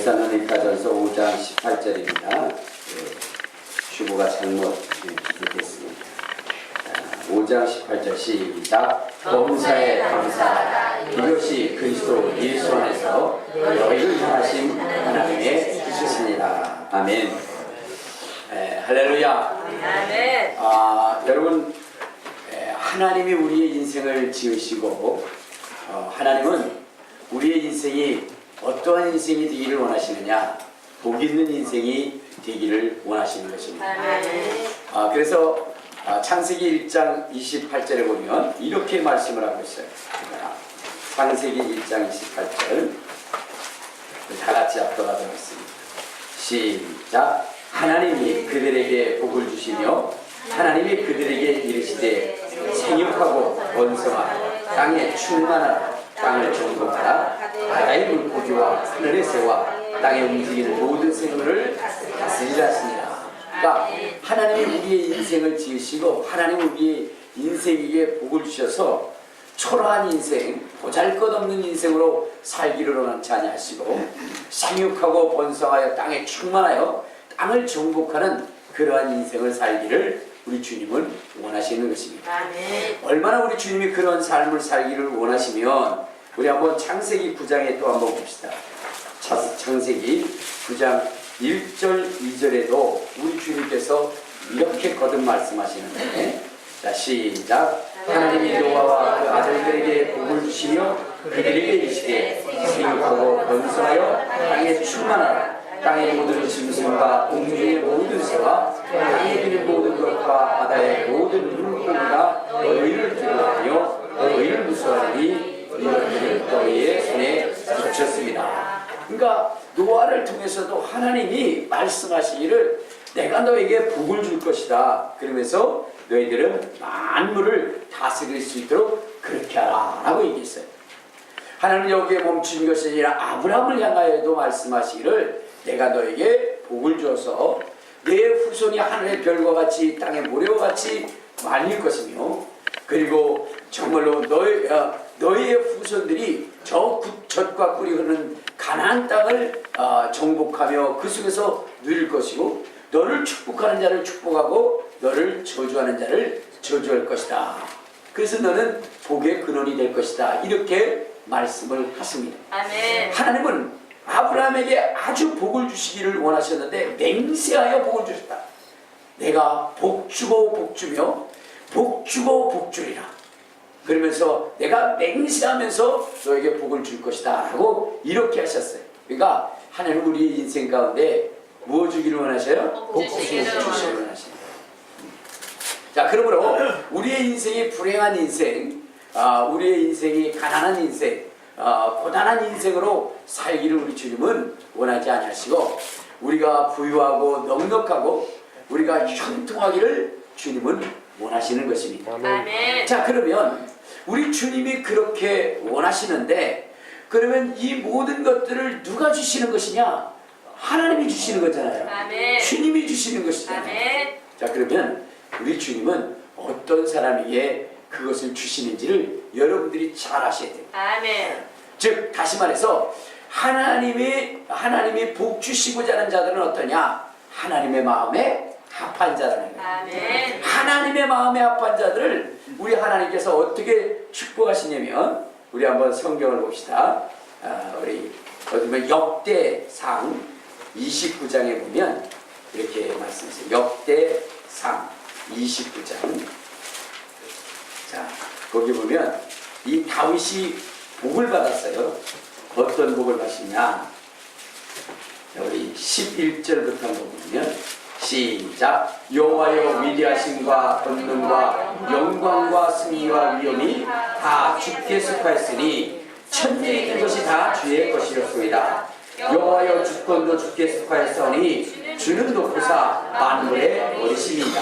데살로니가전서 5장 18절입니다. 주보가 잘못 기록했습니다. 5장 18절 시작. 범사에 감사하라. 이것이 그리스도 예수 안에서 너희를 향하신 하나님의 뜻이니라. 아멘. 할렐루야. 아멘. 여러분, 하나님이 우리의 인생을 지으시고 하나님은 우리의 인생이 어떠한 인생이 되기를 원하시느냐? 복 있는 인생이 되기를 원하시는 것입니다. 아멘. 그래서 창세기 1장 28절에 보면 이렇게 말씀을 하고 있어요. 창세기 1장 28절 다 같이 앞서가도록 하겠습니다. 시작. 하나님이 그들에게 복을 주시며 하나님이 그들에게 이르시되 생육하고 번성하라. 땅에 충만하라. 땅을 정복하라. 바다의 물고기와 하늘의 새와 땅에 움직이는 모든 생물을 다스리라 하시니라. 그러니까 하나님이 우리의 인생을 지으시고 하나님이 우리의 인생에게 복을 주셔서 초라한 인생, 보잘것없는 인생으로 살기를 원하지 아니하시고 생육하고 번성하여 땅에 충만하여 땅을 정복하는 그러한 인생을 살기를 우리 주님은 원하시는 것입니다. 아멘. 얼마나 우리 주님이 그런 삶을 살기를 원하시면 우리 한번 창세기 9장에 또 한번 봅시다. 창세기 9장 1절 2절에도 우리 주님께서 이렇게 거듭 말씀하시는데, 자 시작. 하나님이 노아와 그 아들들에게 복을 주시며 그들에게 이르시되 생육하고 번성하여 땅에 충만하라. 땅의 모든 짐승과 공중의 모든 새와 땅에 비는 모든 것과 바다의 모든 물고기가 너희를 두려워하며 너희를 무서워하니 이것들을 너희의 손에 붙였습니다. 그러니까 노아를 통해서도 하나님이 말씀하시기를 내가 너에게 복을 줄 것이다. 그러면서 너희들은 만물을 다스릴 수 있도록 그렇게 하라 라고 얘기했어요. 하나님은 여기에 멈춘 것이 아니라 아브라함을 향하여도 말씀하시기를 내가 너에게 복을 줘서 내 후손이 하늘의 별과 같이 땅의 모래와 같이 많을 것이며 그리고 정말로 너희의 후손들이 저 젖과 꿀이 흐르는 가나안 땅을 정복하며 그 속에서 누릴 것이고 너를 축복하는 자를 축복하고 너를 저주하는 자를 저주할 것이다. 그래서 너는 복의 근원이 될 것이다. 이렇게 말씀을 하십니다. 아멘. 하나님은 아브라함에게 아주 복을 주시기를 원하셨는데 맹세하여 복을 주셨다. 내가 복 주고 복 주며 복 주고 복 주리라. 그러면서 내가 맹세하면서 너에게 복을 줄 것이다 라고 이렇게 하셨어요. 그러니까 하나님은 우리의 인생 가운데 무엇 주기를 원하셔요? 복 주시기를 원하십니다. 자, 그러므로 우리의 인생이 불행한 인생, 우리의 인생이 가난한 인생, 고단한 인생으로 살기를 우리 주님은 원하지 않으시고 우리가 부유하고 넉넉하고 우리가 형통하기를 주님은 원하시는 것입니다. 아멘. 자, 그러면 우리 주님이 그렇게 원하시는데 그러면 이 모든 것들을 누가 주시는 것이냐? 하나님이 주시는 거잖아요. 아멘. 주님이 주시는 것이잖아요. 아멘. 자, 그러면 우리 주님은 어떤 사람에게 그것을 주시는지를 여러분들이 잘 아셔야 돼요. 아멘. 즉 다시 말해서 하나님이 복 주시고자 하는 자들은 어떠냐? 하나님의 마음에 합한 자라는 거예요. 아멘. 하나님의 마음에 합한 자들을 우리 하나님께서 어떻게 축복하시냐면 우리 한번 성경을 봅시다. 우리 어디면 역대상 29장에 보면 이렇게 말씀하세요. 역대상 29장. 자, 거기 보면 이 다윗이 복을 받았어요. 어떤 복을 받았냐? 우리 11절부터 한번 보면 시작. 여호와여 위대하심과 권능과 영광과 승리와 위엄이 다 주께 속하였으니 천지에 있는 것이 다 주의 것이었습니다. 여호와여 주권도 주께 속하였으니 주는 높으사 만물의 어리심이다.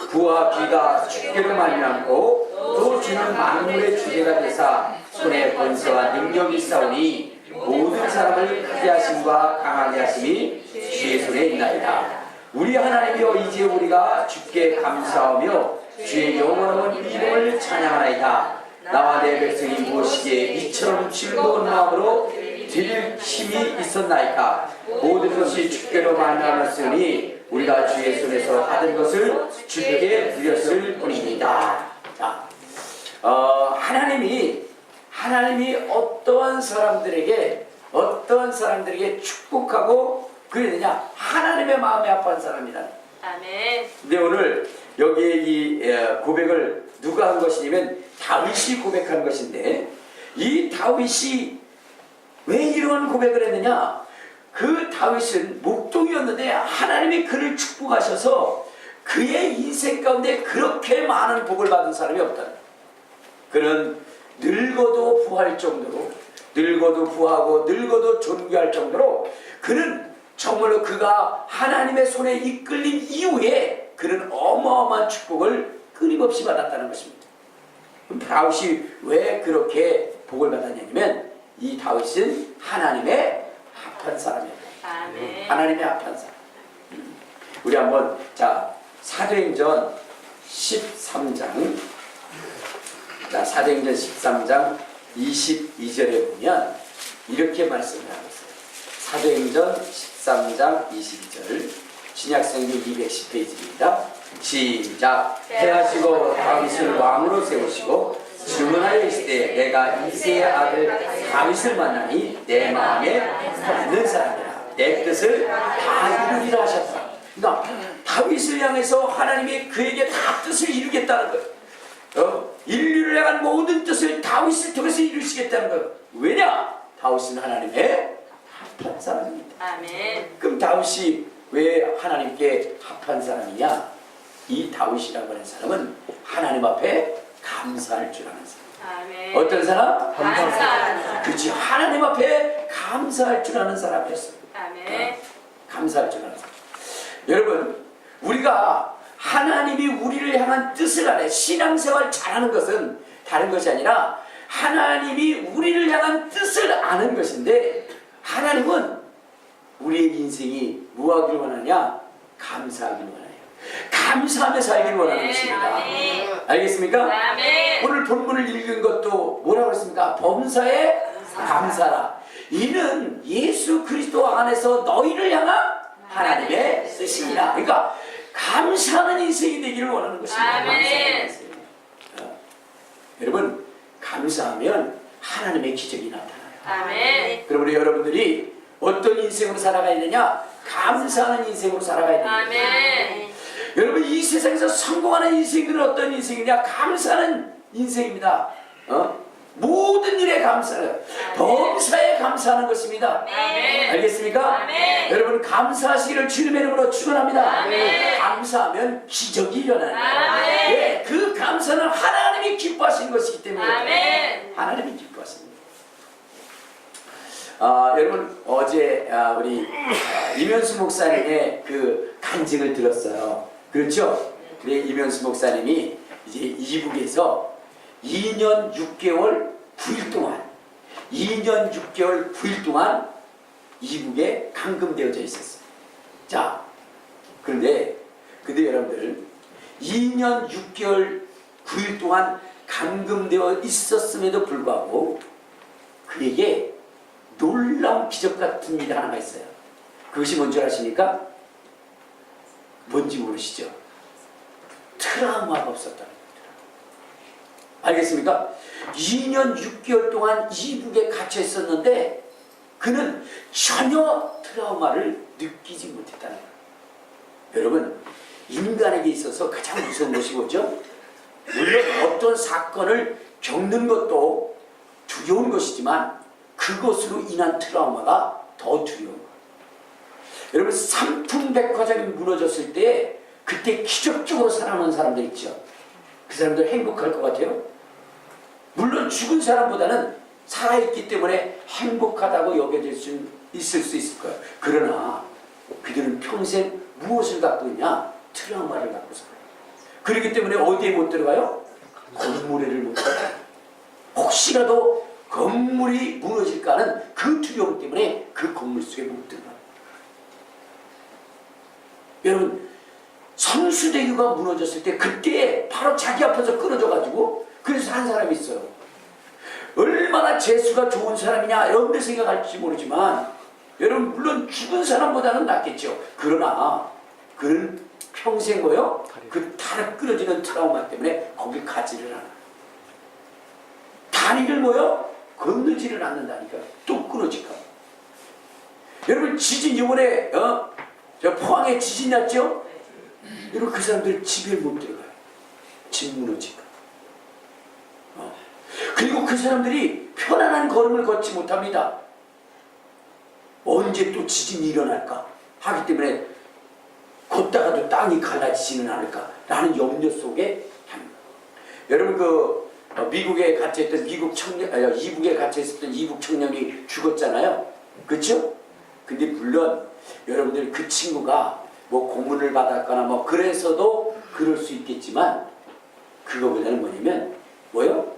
부와 비가 주께로 말미암고 또 주는 만물의 주제가 되사 손에 번성한 능력이 있사오니 모든 사람을 크게 하심과 강하게 하심이 주의 손에 있나이다. 우리 하나님이여 이제 우리가 주께 감사하며 주의 영원한 이름을 찬양하나이다. 나와 내 백성이 무엇이기에 이처럼 즐거운 마음으로 드릴 힘이 있었나이까. 모든 것이 주께로 만나었으니 우리가 주의 손에서 받은 것을 주께 드렸을 뿐입니다. 자, 하나님이 어떠한 사람들에게 축복하고 그랬느냐? 하나님의 마음에 합한 사람이다. 아멘. 근데 오늘 여기에 이 고백을 누가 한 것이냐면 다윗이 고백한 것인데, 이 다윗이 왜 이런 고백을 했느냐? 그 다윗은 목동이었는데 하나님이 그를 축복하셔서 그의 인생 가운데 그렇게 많은 복을 받은 사람이 없다. 그는 늙어도 부할 정도로, 늙어도 부하고 늙어도 존귀할 정도로, 그는 정말로 그가 하나님의 손에 이끌린 이후에 그는 어마어마한 축복을 끊임없이 받았다는 것입니다. 그럼 다윗이 왜 그렇게 복을 받았냐면, 이 다윗은 하나님의 합한 사람이에요. 아멘. 하나님의 합한 사람. 우리 한번 사도행전 13장, 사도행전 13장 22절에 보면 이렇게 말씀을 하고 있어요. 사도행전 13장 22절, 신약성경 210페이지입니다. 시작. 패하시고 다윗을 왕으로 세우시고 주문하여 이르시되 내가 이새의 아들 다윗을 만나니 내 마음에 맞는 사람이라 내 뜻을 다 이루리라 하셨다. 그러니까 다윗을 향해서 하나님이 그에게 다 뜻을 이루겠다는 거예요. 인류를 향한 모든 뜻을 다윗을 통해서 이루시겠다는 거예요. 왜냐? 다윗은 하나님의 합한 사람입니다. 아멘. 그럼 다윗이 왜 하나님께 합한 사람이냐? 이 다윗이라고 하는 사람은 하나님 앞에 감사할 줄 아는 사람. 아멘. 어떤 사람? 감사하는 사람. 그렇지. 하나님 앞에 감사할 줄 아는 사람이었어요. 아멘. 감사할 줄 아는 사람. 여러분, 우리가 하나님이 우리를 향한 뜻을 안해 신앙생활 잘하는 것은 다른 것이 아니라 하나님이 우리를 향한 뜻을 아는 것인데, 하나님은 우리의 인생이 무엇하기를 원하냐? 감사하기를 원해요. 감사하며 살기를 원하는 것입니다. 아멘. 알겠습니까? 아멘. 오늘 본문을 읽은 것도 뭐라고 했습니까? 범사에 감사라. 이는 예수 그리스도 안에서 너희를 향한 하나님의 뜻이니라. 그러니까 감사하는 인생이 되기를 원하는 것입니다. 아멘. 감사하는 인생. 여러분, 감사하면 하나님의 기적이 나타나요. 아멘. 그럼 우리 여러분들이 어떤 인생으로 살아가야 되냐? 감사하는 인생으로 살아가야 됩니다. 아멘. 여러분, 이 세상에서 성공하는 인생은 어떤 인생이냐? 감사하는 인생입니다. 모든 일에 감사해요. 범사에 감사하는 것입니다. 아멘. 알겠습니까? 아멘. 여러분, 감사하시기를 주님의 이름으로 축원합니다. 아멘. 감사하면 기적이 일어나는 거예요. 아멘. 왜? 그 감사는 하나님이 기뻐하시는 것이기 때문에. 아멘. 하나님이 기뻐하십니다. 여러분, 어제 우리 이면수 목사님의 그 간증을 들었어요. 그렇죠? 그래, 이면수 목사님이 이제 이북에서 2년 6개월 9일 동안 2년 6개월 9일 동안 이북에 감금되어져 있었어요. 자, 그런데 여러분들, 2년 6개월 9일 동안 감금되어 있었음에도 불구하고 그에게 놀라운 기적 같은 일이 하나가 있어요. 그것이 뭔지 아십니까? 뭔지 모르시죠? 트라우마가 없었다는 겁니다. 알겠습니까? 2년 6개월 동안 이북에 갇혀 있었는데 그는 전혀 트라우마를 느끼지 못했다는 거예요. 여러분, 인간에게 있어서 가장 무서운 것이 뭐죠? 물론 어떤 사건을 겪는 것도 두려운 것이지만 그것으로 인한 트라우마가 더 두려운 거예요. 여러분, 삼풍백화점이 무너졌을 때 그때 기적적으로 살아남은 사람들 있죠. 그 사람들 행복할 것 같아요? 물론 죽은 사람보다는 살아있기 때문에 행복하다고 여겨질 수 있을 수 있을 거예요. 그러나 그들은 평생 무엇을 갖고 있냐? 트라우마를 갖고 살아요. 그렇기 때문에 어디에 못 들어가요? 건물에를 못 들어가요. 혹시라도 건물이 무너질까 하는 그 두려움 때문에 그 건물 속에 못 들어가요. 여러분, 성수대교가 무너졌을 때 그때 바로 자기 앞에서 끊어져 가지고 그래서 한 사람이 있어요. 얼마나 재수가 좋은 사람이냐 여러분들 생각할지 모르지만 여러분 물론 죽은 사람보다는 낫겠죠. 그러나 그는 평생 뭐요? 그 다리 끊어지는 트라우마 때문에 거기 가지를 않아. 다리를 뭐요? 건너지를 않는다니까. 또 끊어질까. 여러분 지진 이번에 저 포항에 지진 났죠? 여러분 그 사람들 집에 못 들어가요. 집 무너질까. 그리고 그 사람들이 편안한 걸음을 걷지 못합니다. 언제 또 지진이 일어날까 하기 때문에 걷다가도 땅이 갈라지지는 않을까라는 염려 속에 합니다. 여러분 그 미국에 갇혀있던 이북에 갇혀있었던 이북 청년이 죽었잖아요. 그렇죠? 근데 물론 여러분들 그 친구가 뭐 고문을 받았거나 뭐 그래서도 그럴 수 있겠지만 그거보다는 뭐냐면 뭐요?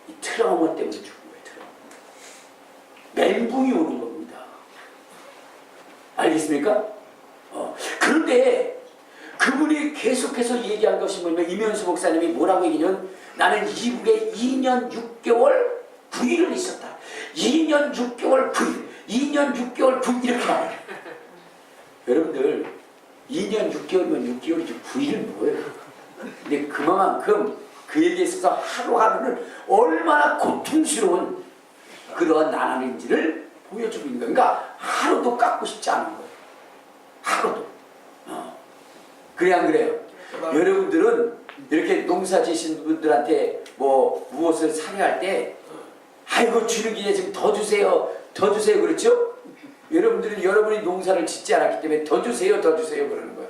이 트라우마 때문에 죽은 거예요. 트라우마. 멘붕이 오는 겁니다. 알겠습니까? 그런데 그분이 계속해서 얘기한 것이 뭐냐면 이면수 목사님이 뭐라고 얘기냐면 나는 이북에 2년 6개월 9일을 있었다. 2년 6개월 9일 2년 6개월 9일 이렇게 말해요. 여러분들 2년 6개월이면 6개월이지 9일은 뭐예요? 근데 그만큼 그 얘기에 있어서 하루하루는 얼마나 고통스러운 그러한 나날인지를 보여주고 있는 거예요. 그러니까 하루도 깎고 싶지 않은 거예요. 하루도. 그래 안 그래요? 여러분들은 이렇게 농사 지신 분들한테 뭐 무엇을 사려 할 때 아이고 주는 기에 지금 더 주세요 그렇죠? 여러분들은 여러분이 농사를 짓지 않았기 때문에 더 주세요 그러는 거예요.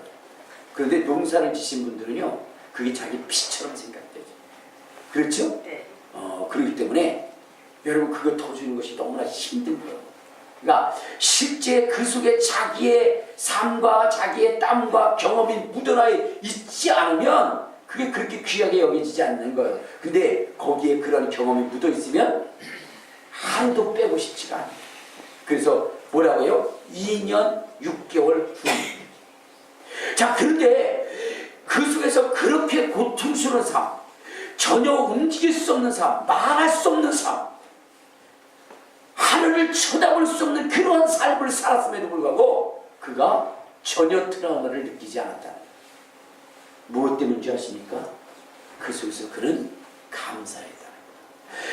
그런데 농사를 지신 분들은요 그게 자기 피처럼 생각되죠. 그렇죠? 네. 그렇기 때문에 여러분 그거 더 주는 것이 너무나 힘든 거예요. 그러니까 실제 그 속에 자기의 삶과 자기의 땀과 경험이 묻어나 있지 않으면 그게 그렇게 귀하게 여겨지지 않는 거예요. 근데 거기에 그런 경험이 묻어 있으면 하루도 빼고 싶지가 않아요. 그래서 뭐라고요? 2년 6개월 후. 자, 그런데 그 속에서 그렇게 고통스러운 삶, 전혀 움직일 수 없는 삶, 말할 수 없는 삶, 하늘을 쳐다볼 수 없는 그러한 삶을 살았음에도 불구하고 그가 전혀 트라우마를 느끼지 않았다. 무엇 때문인지 아십니까? 그 속에서 그는 감사했다.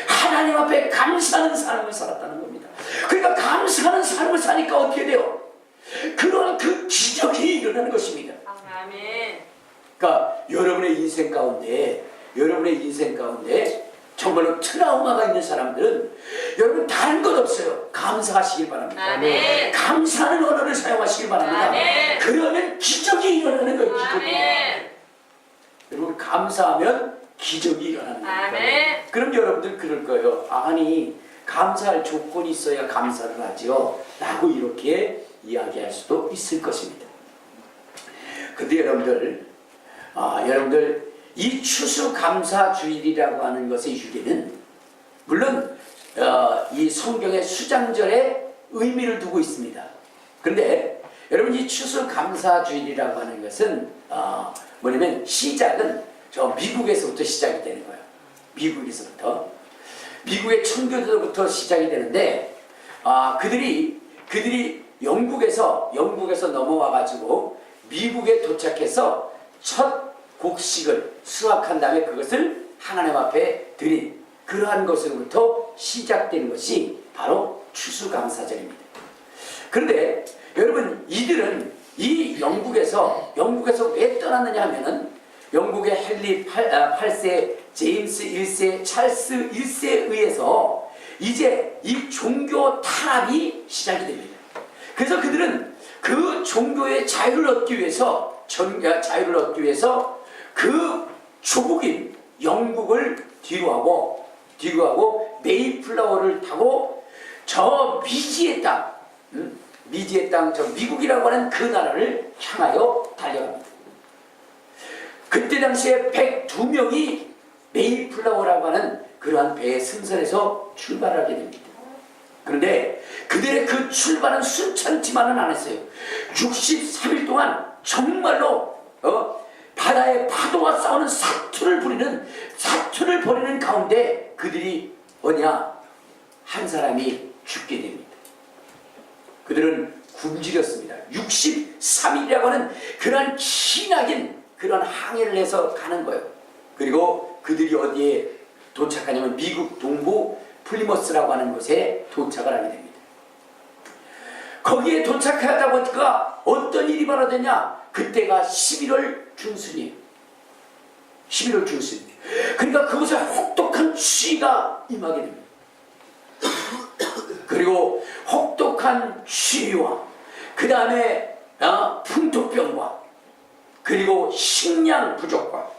하나님 앞에 감사하는 삶을 살았다는 겁니다. 그러니까 감사하는 삶을 사니까 어떻게 돼요? 그러한 그 기적이 일어나는 것입니다. 아멘. 그러니까 여러분의 인생 가운데 정말로 트라우마가 있는 사람들은 여러분 다른 것 없어요. 감사하시길 바랍니다. 아멘. 감사하는 언어를 사용하시길 바랍니다. 아멘. 그러면 기적이 일어나는 거예요. 기적이. 아멘. 여러분 감사하면 기적이 일어나는 거예요. 아멘. 그럼 여러분들 그럴 거예요. 아니 감사할 조건이 있어야 감사를 하죠 라고 이렇게 이야기할 수도 있을 것입니다. 근데 여러분들 이 추수감사주일이라고 하는 것의 유래는 물론 이 성경의 수장절에 의미를 두고 있습니다. 그런데 여러분 이 추수감사주일이라고 하는 것은 뭐냐면 시작은 저 미국에서부터 시작이 되는 거예요. 미국의 청교도부터 시작이 되는데 그들이 영국에서 넘어와 가지고 미국에 도착해서 첫 곡식을 수확한 다음에 그것을 하나님 앞에 드린 그러한 것으로부터 시작되는 것이 바로 추수감사절입니다. 그런데 여러분 이들은 이 영국에서 왜 떠났느냐 하면은 영국의 헨리 8세, 제임스 1세, 찰스 1세에 의해서 이제 이 종교 탄압이 시작이 됩니다. 그래서 그들은 그 종교의 자유를 얻기 위해서 그 조국인 영국을 뒤로하고 메이플라워를 타고 저 미지의 땅, 저 미국이라고 하는 그 나라를 향하여 달려갑니다. 그때 당시에 102명이 메이플라워라고 하는 그러한 배의 승선에서 출발하게 됩니다. 그런데 그들의 그 출발은 순탄치만은 않았어요. 63일 동안 정말로 바다의 파도와 싸우는 사투를 벌이는 가운데 그들이 뭐냐? 한 사람이 죽게 됩니다. 그들은 굶주렸습니다. 63일이라고 하는 그런 기나긴 그런 항해를 해서 가는 거예요. 그리고 그들이 어디에 도착하냐면 미국 동부 플리머스라고 하는 곳에 도착을 하게 됩니다. 거기에 도착하다 보니까 어떤 일이 벌어졌냐? 그때가 11월 중순이에요. 11월 중순. 그러니까 그곳에 혹독한 추위가 임하게 됩니다. 그리고 혹독한 추위와 그 다음에 풍토병과 그리고 식량 부족과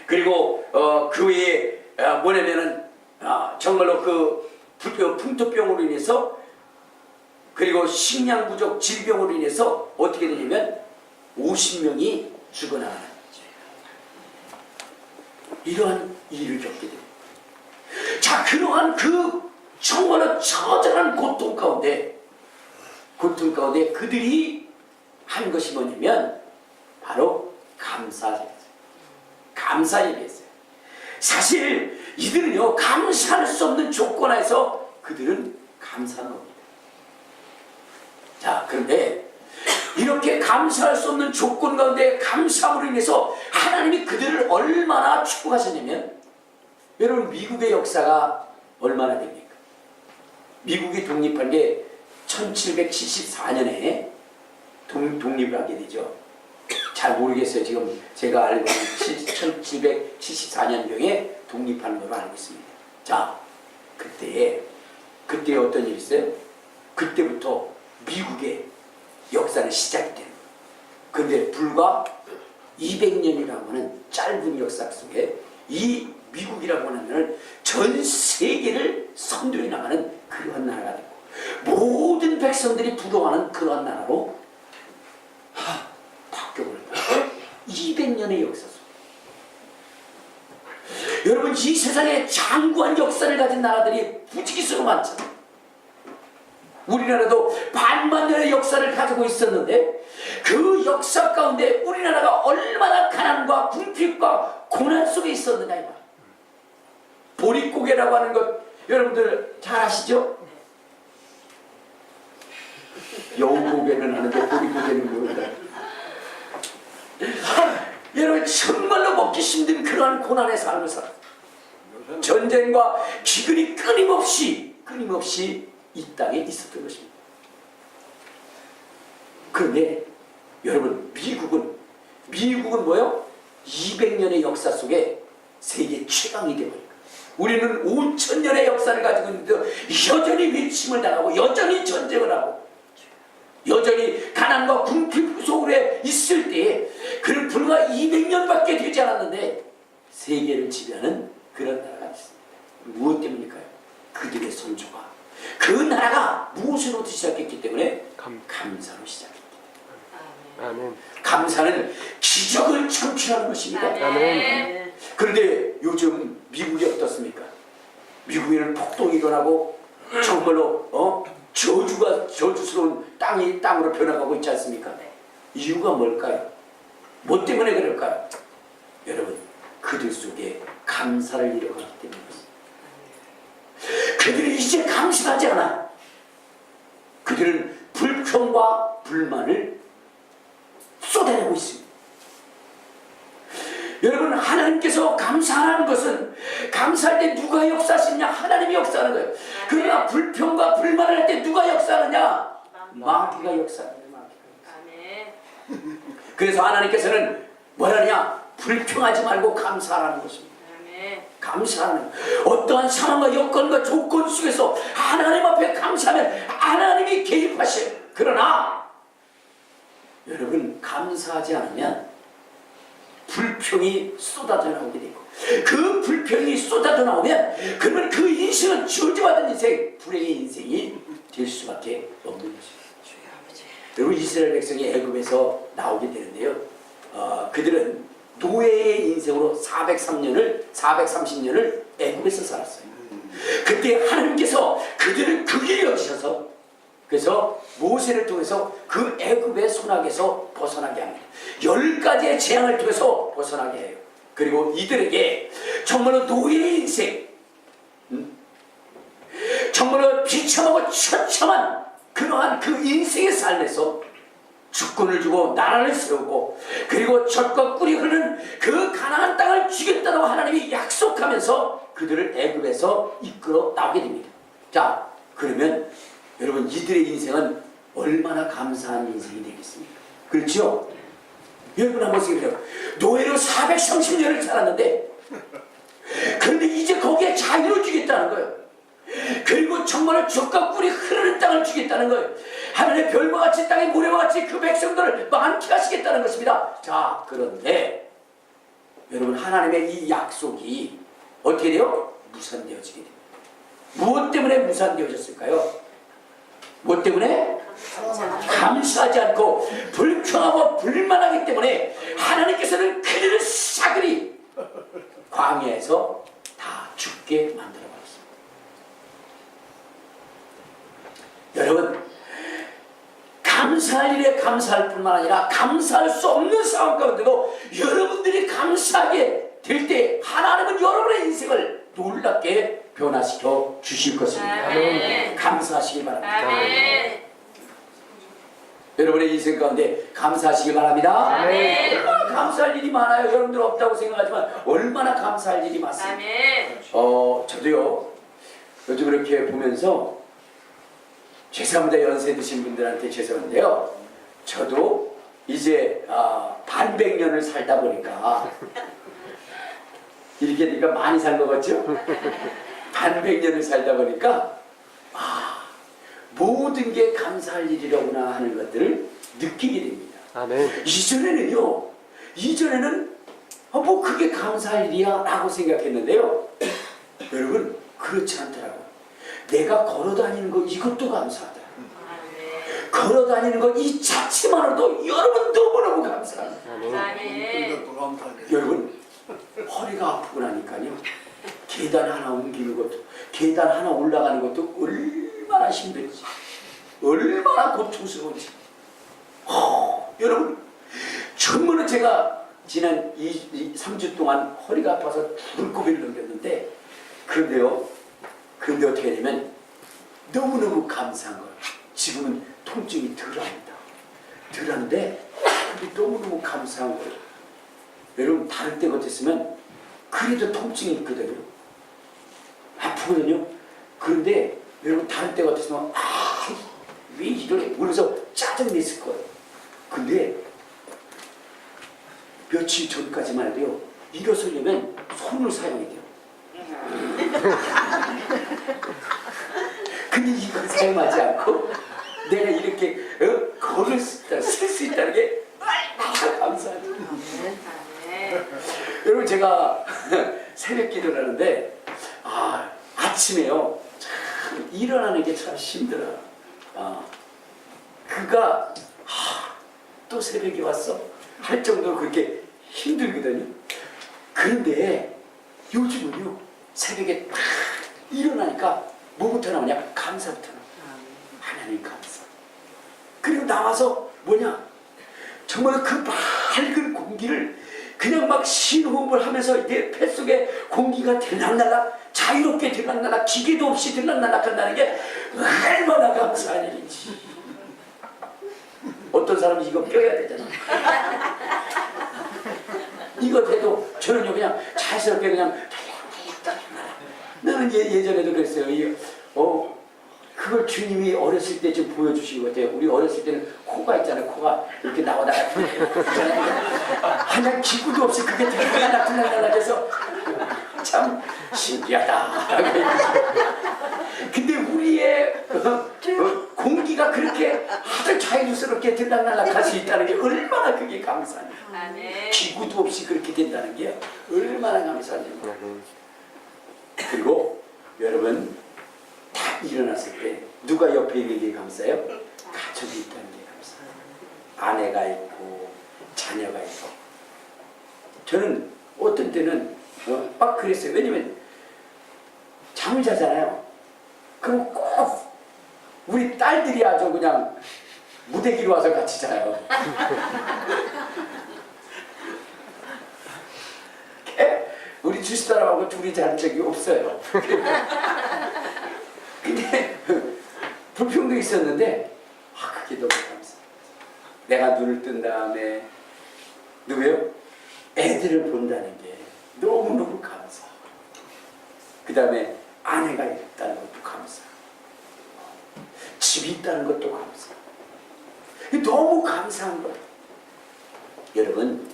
그리고 그 외에 뭐냐면은 정말로 그 풍토병으로 인해서 그리고 식량 부족 질병으로 인해서 어떻게 되냐면 50명이 죽어나가는 거죠. 이러한 일을 겪게 됩니다. 자, 그러한 그 정말로 처절한 고통 가운데 그들이 한 것이 뭐냐면 바로 감사 예배였어요. 사실 이들은요, 감사할 수 없는 조건 하에서 그들은 감사한 겁니다. 자, 그런데 이렇게 감사할 수 없는 조건 가운데 감사함으로 인해서 하나님이 그들을 얼마나 축복하셨냐면, 여러분 미국의 역사가 얼마나 됩니까? 미국이 독립한 게 1774년에 독립을 하게 되죠. 잘 모르겠어요. 지금 제가 알고 있는 1774년경에 독립하는 걸로 알고 있습니다. 자, 그때 어떤 일이 있어요? 그때부터 미국의 역사는 시작이 되는 거예요. 그런데 불과 200년이라고 하는 짧은 역사 속에 이 미국이라고 하는 나라는 전 세계를 선도해 나가는 그러한 나라가 되고 모든 백성들이 부러워하는 그러한 나라로 바뀌어버립니다. 200년의 역사 속. 여러분, 이 세상에 장구한 역사를 가진 나라들이 부지기수로 많잖아요. 우리나라도 반만 년의 역사를 가지고 있었는데 그 역사 가운데 우리나라가 얼마나 가난과 궁핍과 고난 속에 있었느냐 이 말. 보릿고개라고 하는 것 여러분들 잘 아시죠? 여우고개는 아는데 보릿고개는 모른다. 여러분 정말로 먹기 힘든 그러한 고난의 삶을 살았어요. 전쟁과 기근이 끊임없이 이 땅에 있었던 것입니다. 그런데 여러분 미국은 뭐요? 200년의 역사 속에 세계 최강이 되어버립니다. 우리는 5000년의 역사를 가지고 있는데 여전히 외침을 당하고 여전히 전쟁을 하고 여전히 가난과 궁핍 속에 있을 때에 그는 불과 200년밖에 되지 않았는데 세계를 지배하는 그런 나라가 있습니다. 무엇 때문일까요? 그들의 선조가 그 나라가 무엇으로 시작했기 때문에 감사로 시작했기 때문에. 아멘. 감사는 기적을 창출하는 것입니다. 아멘. 그런데 요즘 미국이 어떻습니까? 미국에는 폭동이 일어나고 정말로 저주스러운 땅으로 변화가고 있지 않습니까? 이유가 뭘까요? 뭐 때문에 그럴까요? 여러분, 그들 속에 감사를 잃어가기 때문입니다. 그들이 이제 감사하지 않아. 그들은 불평과 불만을 쏟아내고 있습니다. 여러분, 하나님께서 감사하는 것은 감사할 때 누가 역사하시느냐? 하나님이 역사하는 거예요. 그러나 불평과 불만을 할 때 누가 역사하느냐? 마귀가 역사하는 거예요. 그래서 하나님께서는 뭐라냐? 불평하지 말고 감사하라는 것입니다. 감사하는 어떠한 상황과 여건과 조건 속에서 하나님 앞에 감사하면 하나님이 개입하셔요. 그러나 여러분, 감사하지 않으면 불평이 쏟아져 나오게 되고 그 불평이 쏟아져 나오면 그러면 그 인생은 저주받은 인생, 불행의 인생이 될 수밖에 없는 것입니다. 여러분, 이스라엘 백성이 애굽에서 나오게 되는데요, 그들은 노예의 인생으로 430년을 애굽에서 살았어요. 그때 하나님께서 그들을 극히 여기셔서 그래서 모세를 통해서 그 애굽의 손아귀에서 벗어나게 합니다. 10가지의 재앙을 통해서 벗어나게 해요. 그리고 이들에게 정말로 노예의 인생, 정말로 비참하고 처참한 그러한 그 인생의 삶에서 주권을 주고 나라를 세우고 그리고 젖과 꿀이 흐르는 그 가나안 땅을 주겠다고 하나님이 약속하면서 그들을 애굽에서 이끌어 나오게 됩니다. 자, 그러면 여러분 이들의 인생은 얼마나 감사한 인생이 되겠습니까? 그렇죠? 여러분 한번 생각해요. 노예로 430년을 살았는데 그런데 이제 거기에 자유를 주겠다는 거예요. 그리고 정말 젖과 꿀이 흐르는 땅을 주겠다는 거예요. 하늘의 별과 같이 땅의 모래와 같이 그 백성들을 많게 하시겠다는 것입니다. 자, 그런데 여러분 하나님의 이 약속이 어떻게 돼요? 무산되어지게 됩니다. 무엇 때문에 무산되어졌을까요? 무엇 때문에? 감사하지 않고 불평하고 불만하기 때문에 하나님께서는 그들을 싸그리 광야에서 다 죽게 만들어 버렸습니다. 여러분, 감사할 일에 감사할 뿐만 아니라 감사할 수 없는 상황 가운데도 여러분들이 감사하게 될 때 하나님은 여러분의 인생을 놀랍게 변화시켜 주실 것입니다. 아멘. 감사하시기 바랍니다. 아멘. 여러분의 인생 가운데 감사하시기 바랍니다. 아멘. 얼마나 감사할 일이 많아요. 여러분들 없다고 생각하지만 얼마나 감사할 일이 많습니다. 아멘. 저도요 요즘 이렇게 보면서 죄송합니다. 연세 드신 분들한테 죄송한데요. 저도 이제 반백년을 살다 보니까 이렇게 되니까 많이 산 것 같죠? 반백년을 살다 보니까 모든 게 감사할 일이라구나 하는 것들을 느끼게 됩니다. 아멘. 이전에는 뭐 그게 감사할 일이야 라고 생각했는데요. 여러분 그렇지 않더라고요. 내가 걸어다니는 거 이것도 감사하다. 걸어다니는 것 이 자체만으로도 여러분 너무너무 감사합니다. 아멘. 여러분 허리가 아프고 나니까요 계단 하나 옮기는 것도 계단 하나 올라가는 것도 얼마나 힘들지 얼마나 고통스러운지 여러분 정말로 제가 지난 3주 동안 허리가 아파서 죽을 고비를 넘겼는데 그런데 어떻게 되냐면 너무너무 감사한 거예요. 지금은 통증이 덜한데 너무너무 감사한 거예요. 여러분 다른 때 같았으면 그래도 통증이 있거든요. 아프거든요. 그런데 여러분 다른 때 같았으면 왜 이러래 그러면서 짜증냈을 거예요. 근데 며칠 전까지만 해도요 일어서려면 손을 사용해야 돼요. 근데 이걸 사용하지 않고 내가 이렇게 걸을 쓸 수 있다는 게 감사하죠. 여러분 제가 새벽 기도를 하는데 아침에요 참 일어나는 게 참 힘들어요. 그가 또 새벽에 왔어 할 정도로 그렇게 힘들거든요. 그런데 요즘은요 새벽에 딱 일어나니까 뭐부터 나오냐? 감사부터 나와요. 하나님 감사. 그리고 나와서 정말 그 맑은 공기를 그냥 막 신호흡을 하면서 이게 뱃속에 공기가 들락날락 자유롭게 들락날락 기계도 없이 들락날락 한다는 게 얼마나 감사한 일인지. 어떤 사람은 이거 껴야 되잖아. 이거 돼도 저는요 그냥 자연스럽게 그냥 나는 예전에도 그랬어요. 그걸 주님이 어렸을 때 좀 보여주신 것 같아요. 우리 어렸을 때는 코가 있잖아요. 코가 이렇게 나오다가 그냥 기구도 없이 그게 들락날락해서 참 신기하다. 근데 우리의 공기가 그렇게 아주 자연스럽게 들락날락할 수 있다는 게 얼마나 그게 감사해요. 기구도 없이 그렇게 된다는 게 얼마나 감사해요. 그리고 여러분 딱 일어났을 때 누가 옆에 있는 게 감사해요? 가족이 있다는 게 감사해요. 아내가 있고 자녀가 있고. 저는 어떤 때는 막 그랬어요. 왜냐면 잠을 자잖아요. 그럼 꼭 우리 딸들이 아주 그냥 무대기로 와서 같이 자요. 우리 집사람하고 둘이 잔 적이 없어요. 근데 불평도 있었는데 그게 너무 감사. 내가 눈을 뜬 다음에 누구요? 애들을 본다는 게 너무너무 감사. 그 다음에 아내가 있다는 것도 감사. 집이 있다는 것도 감사. 너무 감사한 거예요. 여러분,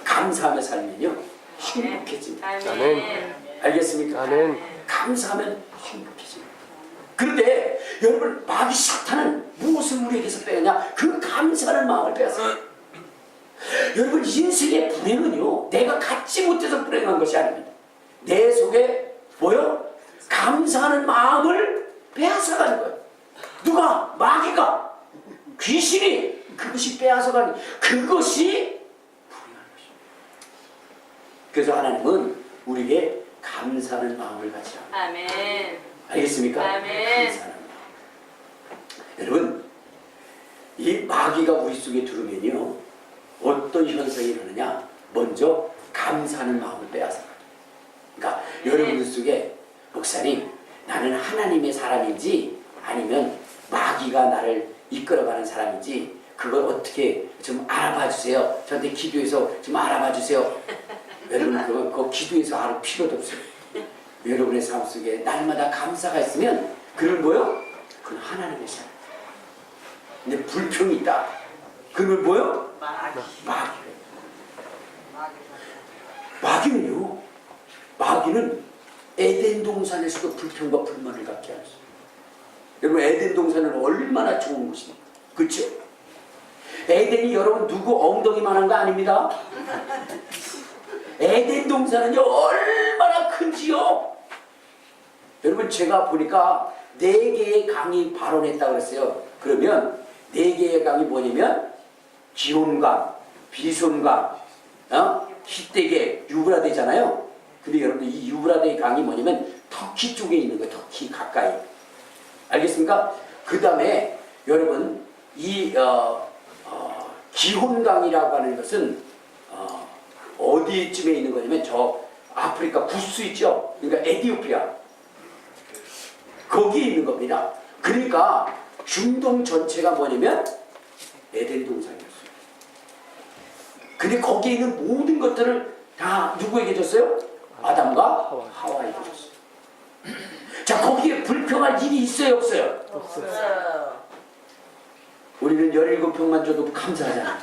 감사하며 살면요 행복해집니다. 아멘. 알겠습니까? 아멘. 감사하면 행복해집니다. 그런데 여러분, 마귀 사탄은 무엇을 우리에게서 빼느냐? 그 감사하는 마음을 빼앗아요. 여러분, 인생의 불행은요 내가 갖지 못해서 불행한 것이 아닙니다. 내 속에 뭐요? 감사하는 마음을 빼앗아가는 거예요. 누가? 마귀가, 귀신이 그것이 빼앗아가는, 그것이 불행한 것입니다. 그래서 하나님은 우리에게 감사하는 마음을 가지라. 아멘. 알겠습니까? 아멘. 감사하는 마음. 여러분, 이 마귀가 우리 속에 들어오면요 어떤 현상이 일어나냐? 먼저 감사하는 마음을 빼앗아가요. 그러니까 여러분들 속에, 목사님, 나는 하나님의 사람인지 아니면 마귀가 나를 이끌어가는 사람인지 그걸 어떻게 좀 알아봐 주세요. 저한테 기도해서 좀 알아봐 주세요. 여러분, 그거 기도해서 알을 필요도 없어요. 여러분의 삶 속에 날마다 감사가 있으면 그건 뭐요? 그건 하나님의 사람. 근데 불평이 있다. 그건 뭐요? 마귀는요, 마귀는 에덴 동산에서도 불평과 불만을 갖게 하죠. 여러분, 에덴 동산은 얼마나 좋은 곳입니까? 그렇죠? 에덴이 여러분 누구 엉덩이만한 거 아닙니다. 에덴 동산은요 얼마나 큰지요. 여러분, 제가 보니까 4개의 강이 발원했다고 그랬어요. 그러면 4개의 강이 뭐냐면 기온강, 비손강, 히데계, 유브라데잖아요. 근데 여러분들 이 유브라데 강이 뭐냐면 터키 쪽에 있는 거예요. 터키 가까이. 알겠습니까? 그 다음에 여러분 이 기혼강이라고 하는 것은 어디쯤에 있는 거냐면 저 아프리카 구스 있죠? 그러니까 에티오피아. 거기에 있는 겁니다. 그러니까 중동 전체가 뭐냐면 에덴 동산이었어요. 근데 거기에 있는 모든 것들을 다 누구에게 줬어요? 아담과 하와에게 줬어요. 자, 거기에 불평할 일이 있어요, 없어요? 없어요. 우리는 17평만 줘도 감사하잖아.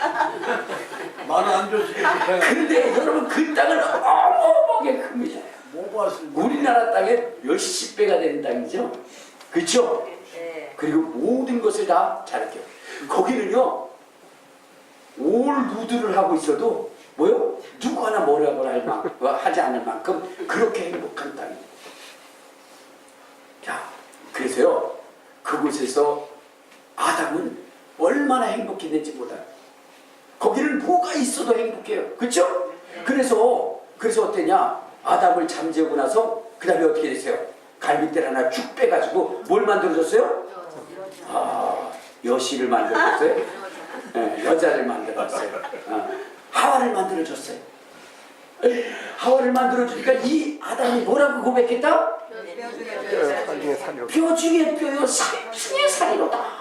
많이 안 줬으니까 근데 여러분, 그 땅은 어마어마하게 큽니다. 못 봤을 우리나라 땅에 몇십 배가 되는 땅이죠. 그렇죠? 네. 그리고 모든 것을 다 잘할게요. 거기는요, 올 누드를 하고 있어도 뭐요? 누구 하나 뭐라고 하지 않을 만큼 그렇게 행복한 땅입니다. 자, 그래서요, 그곳에서 아담은 얼마나 행복했는지 몰라요. 거기는 뭐가 있어도 행복해요. 그렇죠? 그래서 어땠냐? 아담을 잠재우고 나서 그 다음에 어떻게 됐어요? 갈빗대를 하나 쭉 빼가지고 뭘 만들어줬어요? 여시를 만들어줬어요. 네, 여자를 만들어줬어요. 하와를 만들어줬어요. 하와를 만들어주니까 이 아담이 뭐라고 고백했다? 살 중에 살이로. 뼈 중에 뼈요, 살 중에 살이로다.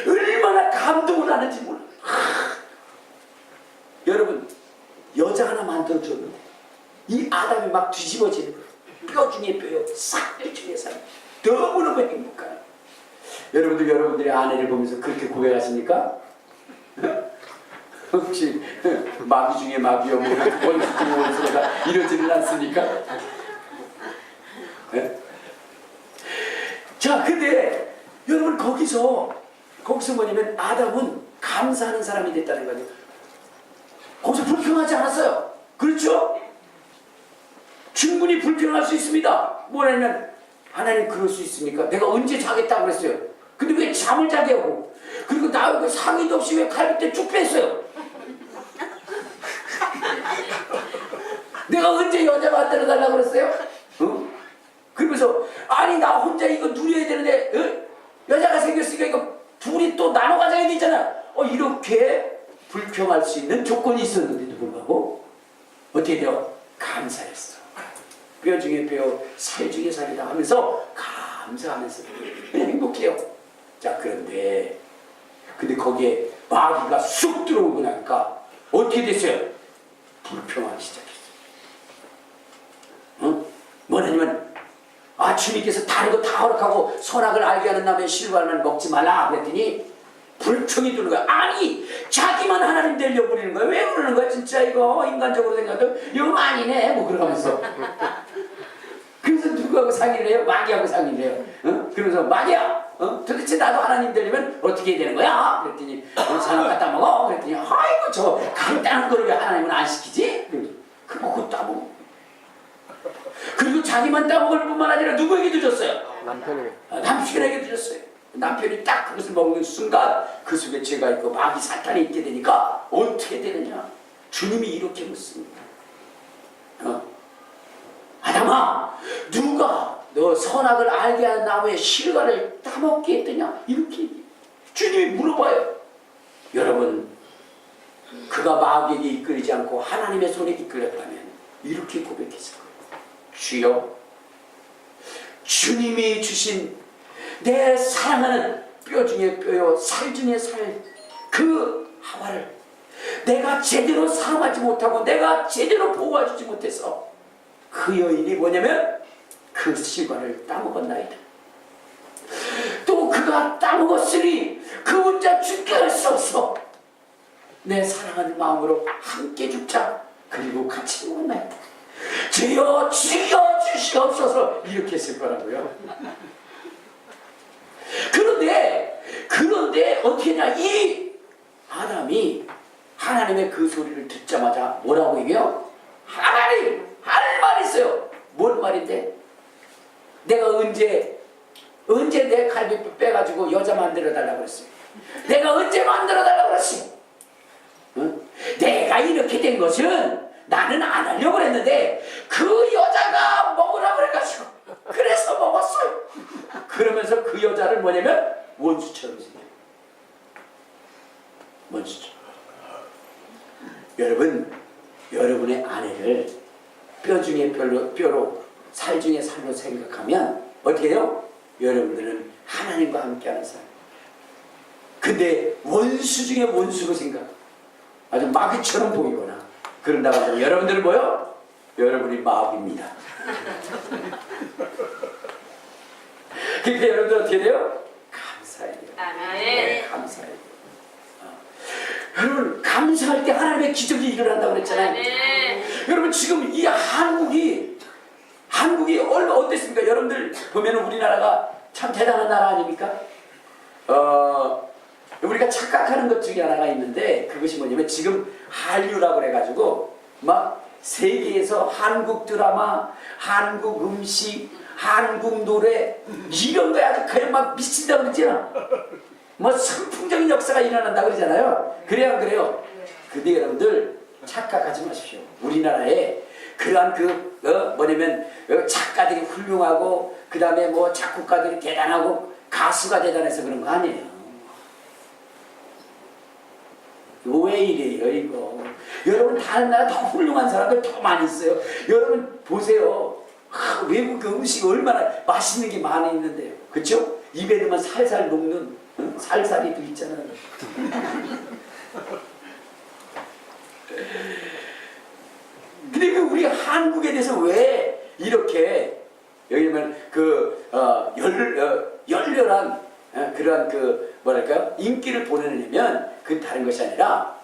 얼마나 감동을 하는지 몰라. 여러분, 여자 하나 만들어줬는데 이 아담이 막 뒤집어지는 거예요. 뼈 중에 뼈요, 살 중에 살. 너무너무 행복해요. 여러분들, 여러분들의 아내를 보면서 그렇게 고백하십니까? 혹시 마귀 중에 마귀여 원수 중에 원수가 이러지는 않습니까? 네? 자, 근데 여러분, 거기서 뭐냐면 아담은 감사하는 사람이 됐다는 거죠. 거기서 불평하지 않았어요. 그렇죠? 충분히 불평할 수 있습니다. 뭐냐면, 하나님 그럴 수 있습니까? 내가 언제 자겠다고 그랬어요. 근데 왜 잠을 자게 하고, 그리고 나 왜 상의도 없이 왜 갈비뼈 쭉 뺐어요? 내가 언제 여자 만들어 달라고 그랬어요? 그러면서 아니, 나 혼자 이거 누려야 되는데 여자가 생겼으니까 이거 둘이 또 나눠 가져야 되잖아. 이렇게 불평할 수 있는 조건이 있었는데도 불구하고 어떻게 돼요? 감사했어. 뼈 중에 뼈, 살 중에 살이다 하면서 감사하면서 행복해요. 자, 그런데 거기에 마귀가 쑥 들어오고 나니까 어떻게 됐어요? 불평하기 시작했어요. 뭐냐면 주님께서 다른 거 다 허락하고 선악을 알게 하는 남의 실과만 먹지 말라 그랬더니 불평이 드는 거야. 아니 자기만 하나님 되려고 그러는 거야. 왜 그러는 거야 진짜. 이거 인간적으로 생각해도 이거 아니네 뭐 그러면서 그래서 누구하고 상의를 해요? 마귀하고 상의를 해요. 그러면서 마귀야 도대체 나도 하나님 되려면 어떻게 해야 되는 거야? 그랬더니 사람 갖다 먹어. 그랬더니 아이고 저 간단한 거를 왜 하나님은 안 시키지? 그거 따먹어. 그리고 자기만 따먹을 뿐만 아니라 누구에게도 줬어요? 남편에게도 줬어요. 남편이 딱 그것을 먹는 순간 그 속에 죄가 있고 마귀 사탄이 있게 되니까 어떻게 되느냐? 주님이 이렇게 묻습니다. 아담아, 누가 너 선악을 알게 하는 나무의 실과를 따먹게 했더냐? 이렇게 주님이 물어봐요. 여러분, 그가 마귀에게 이끌리지 않고 하나님의 손에 이끌렸다면 이렇게 고백했을 거예요. 주여, 주님이 주신 내 사랑하는 뼈 중에 뼈요 살 중에 살 그 하와를 내가 제대로 사랑하지 못하고 내가 제대로 보호해주지 못해서 그 여인이 뭐냐면 그 실과를 따먹었나이다. 또 그가 따먹었으니 그 혼자 죽게 할 수 없어. 내 사랑하는 마음으로 함께 죽자. 그리고 같이 먹었나이다. 주여 죽여주시옵소서. 이렇게 했을 거라고요. 그런데 어떻게 했냐. 이 아담이 하나님의 그 소리를 듣자마자 뭐라고 얘기해요? 하나님 할 말이 있어요. 뭔 말인데? 내가 언제 내 갈비뼈 빼가지고 여자 만들어 달라고 그랬어요? 내가 언제 만들어 달라고 그랬어요? 내가 이렇게 된 것은 나는 안 하려고 그랬는데 그 여자가 먹으라고 그래가지고 그래서 먹었어요. 그러면서 그 여자를 뭐냐면 원수처럼 생겨요. 원수처럼. 여러분의 아내를 뼈 중에 뼈로 살 중에 살로 생각하면 어떻게 해요? 여러분들은 하나님과 함께하는 사람. 근데 원수 중에 원수로 생각, 아주 마귀처럼 보이거나 그런다고 하면 여러분들은 뭐요? 여러분이 마귀입니다. 그러니까 여러분들 어떻게 돼요? 감사해요. 아멘. 감사해요. 여러분 감사할 때 하나님의 기적이 일어난다고 그랬잖아요. 아멘. 여러분 지금 이 한국이 얼마 어땠습니까? 여러분들 보면 우리나라가 참 대단한 나라 아닙니까? 우리가 착각하는 것 중에 하나가 있는데 그것이 뭐냐면 지금 한류라고 그래가지고 막 세계에서 한국 드라마, 한국 음식, 한국 노래 이런 거에 아주 그냥 막 미친다고 그러잖아. 뭐 선풍적인 역사가 일어난다고 그러잖아요. 그래야 안 그래요? 근데 여러분들 착각하지 마십시오. 우리나라에 그러한 뭐냐면 작가들이 훌륭하고 그 다음에 뭐 작곡가들이 대단하고 가수가 대단해서 그런 거 아니에요. 왜 이래요 이거. 여러분 다른 나라 더 훌륭한 사람들 더 많이 있어요. 여러분 보세요. 외국 그 음식 얼마나 맛있는 게 많이 있는데요. 그렇죠? 입에 넣으면 살살 녹는 살살이도 있잖아요. 근데 우리 한국에 대해서 왜 이렇게 여기 보면 열렬한 그러한 뭐랄까요? 인기를 보내느냐면 그 다른 것이 아니라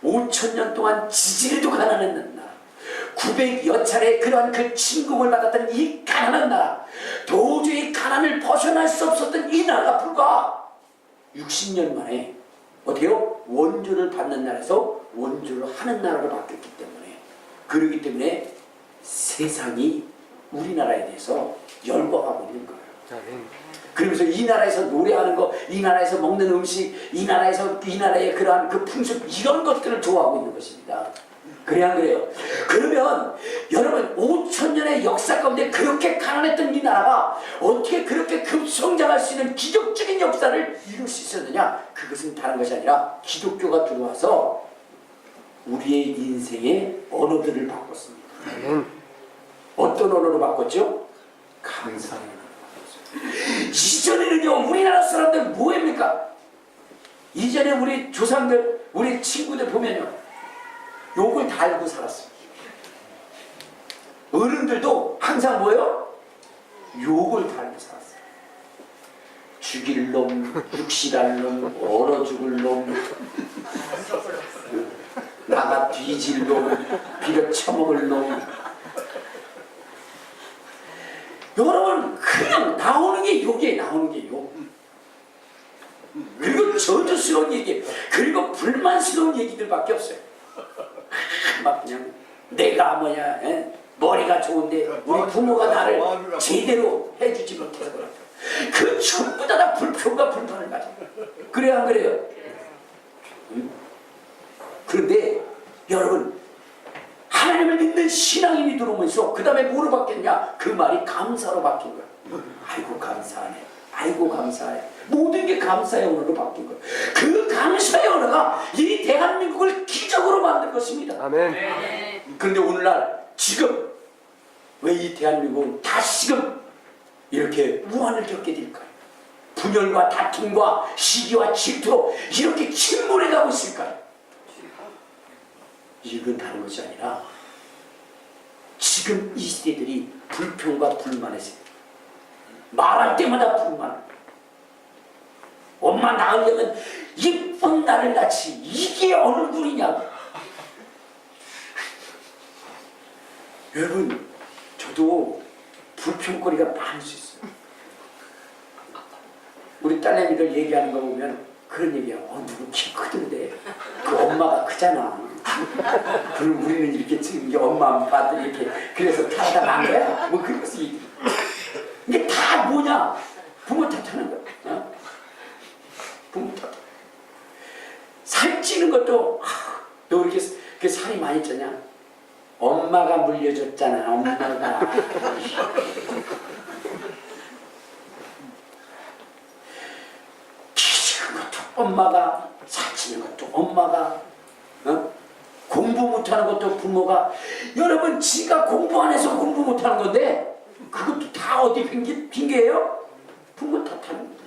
5,000년 동안 지질도 가난했는 나라, 900여 차례 그러한 그 침공을 받았던 이 가난한 나라, 도저히 가난을 벗어날 수 없었던 이 나라가 불과 60년 만에 어때요? 원조를 받는 나라에서 원조를 하는 나라로 바뀌었기 때문에, 그러기 때문에 세상이 우리나라에 대해서 열광하고 있는 거예요. 그러면서 이 나라에서 노래하는 거, 이 나라에서 먹는 음식, 이 나라의 그러한 그 풍습, 이런 것들을 좋아하고 있는 것입니다. 그래 안 그래요? 그러면 여러분 5,000년의 역사 가운데 그렇게 가난했던 이 나라가 어떻게 그렇게 급성장할 수 있는 기적적인 역사를 이룰 수 있었느냐? 그것은 다른 것이 아니라 기독교가 들어와서 우리의 인생의 언어들을 바꿨습니다. 아멘. 어떤 언어로 바꿨죠? 감사의 언어로 바꿨어요. 이전에는요, 우리나라 사람들 뭐합니까? 이전에 우리 조상들, 우리 친구들 보면요, 욕을 달고 살았어요. 어른들도 항상 뭐예요? 욕을 달고 살았어요. 죽일 놈, 육실할 놈, 얼어 죽을 놈, 나가 뒤질 놈, 비려 처먹을 놈. 여러분, 그냥 나오는 게 욕이에요. 나오는 게 욕. 그리고 저주스러운 얘기, 그리고 불만스러운 얘기들밖에 없어요. 막 그냥 내가 뭐냐, 에? 머리가 좋은데 우리 부모가 나를 제대로 해주지 못해서 그렇다. 그 전부 다 불평과 불만을 가지고. 그래요, 안 그래요? 그런데 여러분, 하나님을 믿는 신앙인이 들어오면서 그 다음에 뭐로 바뀌었냐? 그 말이 감사로 바뀐 거야. 아이고 감사하네. 아이고 감사해. 모든 게 감사의 언어로 바뀐 거예요. 그 감사의 언어가 이 대한민국을 기적으로 만든 것입니다. 아멘. 그런데 오늘날 지금 왜 이 대한민국은 다시금 이렇게 우환을 겪게 될까요? 분열과 다툼과 시기와 질투로 이렇게 침몰해 가고 있을까요? 이건 다른 것이 아니라 지금 이 시대들이 불평과 불만에서 말할 때마다 불만. 엄마 낳으려면 예쁜 나를 낳지 이게 얼굴이냐고. 여러분, 저도 불평거리가 많을 수 있어요. 우리 딸내미들 얘기하는 거 보면 그런 얘기야. 누구 키 크던데 그 엄마가 크잖아. 그럼 우리는 이렇게 지금 이게 엄마 아빠들 이렇게 그래서 타다 난 거야? 뭐 그런 것이 이게 다 뭐냐? 부모 탓하는 거야. 어? 부모 탓. 살찌는 것도 너 이렇게 그 살이 많이 쪘냐? 엄마가 물려줬잖아. 엄마가. 키지는 것도 엄마가, 살찌는 것도 엄마가, 어? 공부 못하는 것도 부모가. 여러분, 지가 공부 안 해서 공부 못하는 건데 그것도 다 어디 핑계예요? 부모 탓하는 거예요.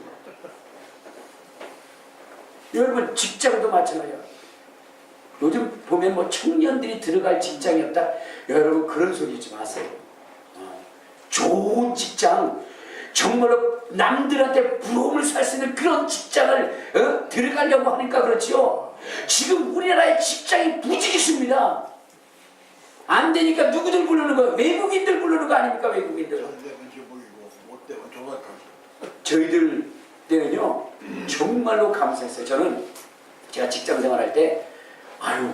여러분, 직장도 마찬가지야. 요즘 보면 뭐 청년들이 들어갈 직장이 없다. 여러분, 그런 소리 하지 마세요. 좋은 직장, 정말로 남들한테 부러움을 살 수 있는 그런 직장을 들어가려고 하니까 그렇지요. 지금 우리나라의 직장이 부지기수입니다. 안 되니까 누구들 부르는 거예요? 외국인들 부르는 거 아닙니까? 외국인들. 저희들 때는요, 정말로 감사했어요. 저는 제가 직장 생활할 때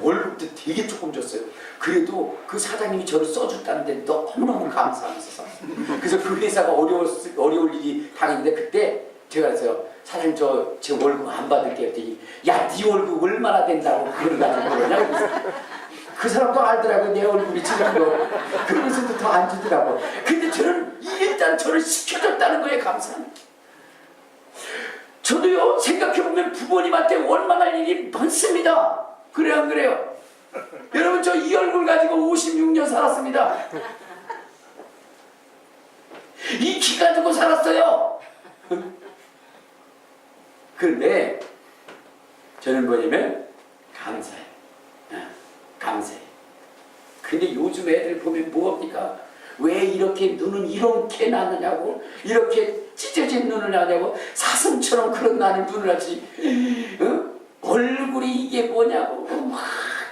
월급도 되게 조금 줬어요. 그래도 그 사장님이 저를 써줬다는데 너무너무 감사하면서 썼어요. 그래서 그 회사가 어려울 일이 당했는데 그때 제가 그랬어요. 사장님 제 월급 안 받을게요. 했더니 야, 네 월급 얼마나 된다고 그걸 가지고 그러냐. 그 사람도 알더라고요. 내 월급이 지금 거. 그러면서도 더 안 주더라고. 근데 저는 일단 저를 시켜줬다는 거에 감사합니다. 저도요, 생각해보면 부모님한테 원망할 일이 많습니다. 그래요, 안 그래요? 여러분, 저 이 얼굴 가지고 56년 살았습니다. 이 키 가지고 살았어요. 그런데 저는 뭐냐면 감사해요. 감사해요. 근데 요즘 애들 보면 뭐합니까? 왜 이렇게 눈은 이렇게 나느냐고, 이렇게 찢어진 눈을 하냐고, 사슴처럼 그런 나는 눈을 하지, 어? 얼굴이 이게 뭐냐고, 막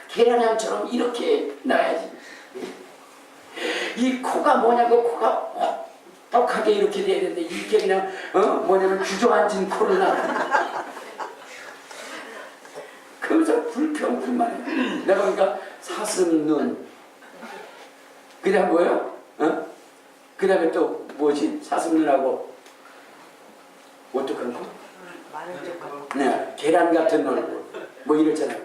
계란형처럼 이렇게 나야지. 이 코가 뭐냐고, 코가 떡하게 이렇게 돼야 되는데 이게 그냥 뭐냐면 주저앉은 코를 나. 그래서 불평불만해. 내가 그러니까 사슴눈, 그 다음 뭐예요? 그 다음에 또 뭐지? 사슴눈하고 어떡한 거? 네, 계란 같은 얼굴 뭐 이랬잖아요.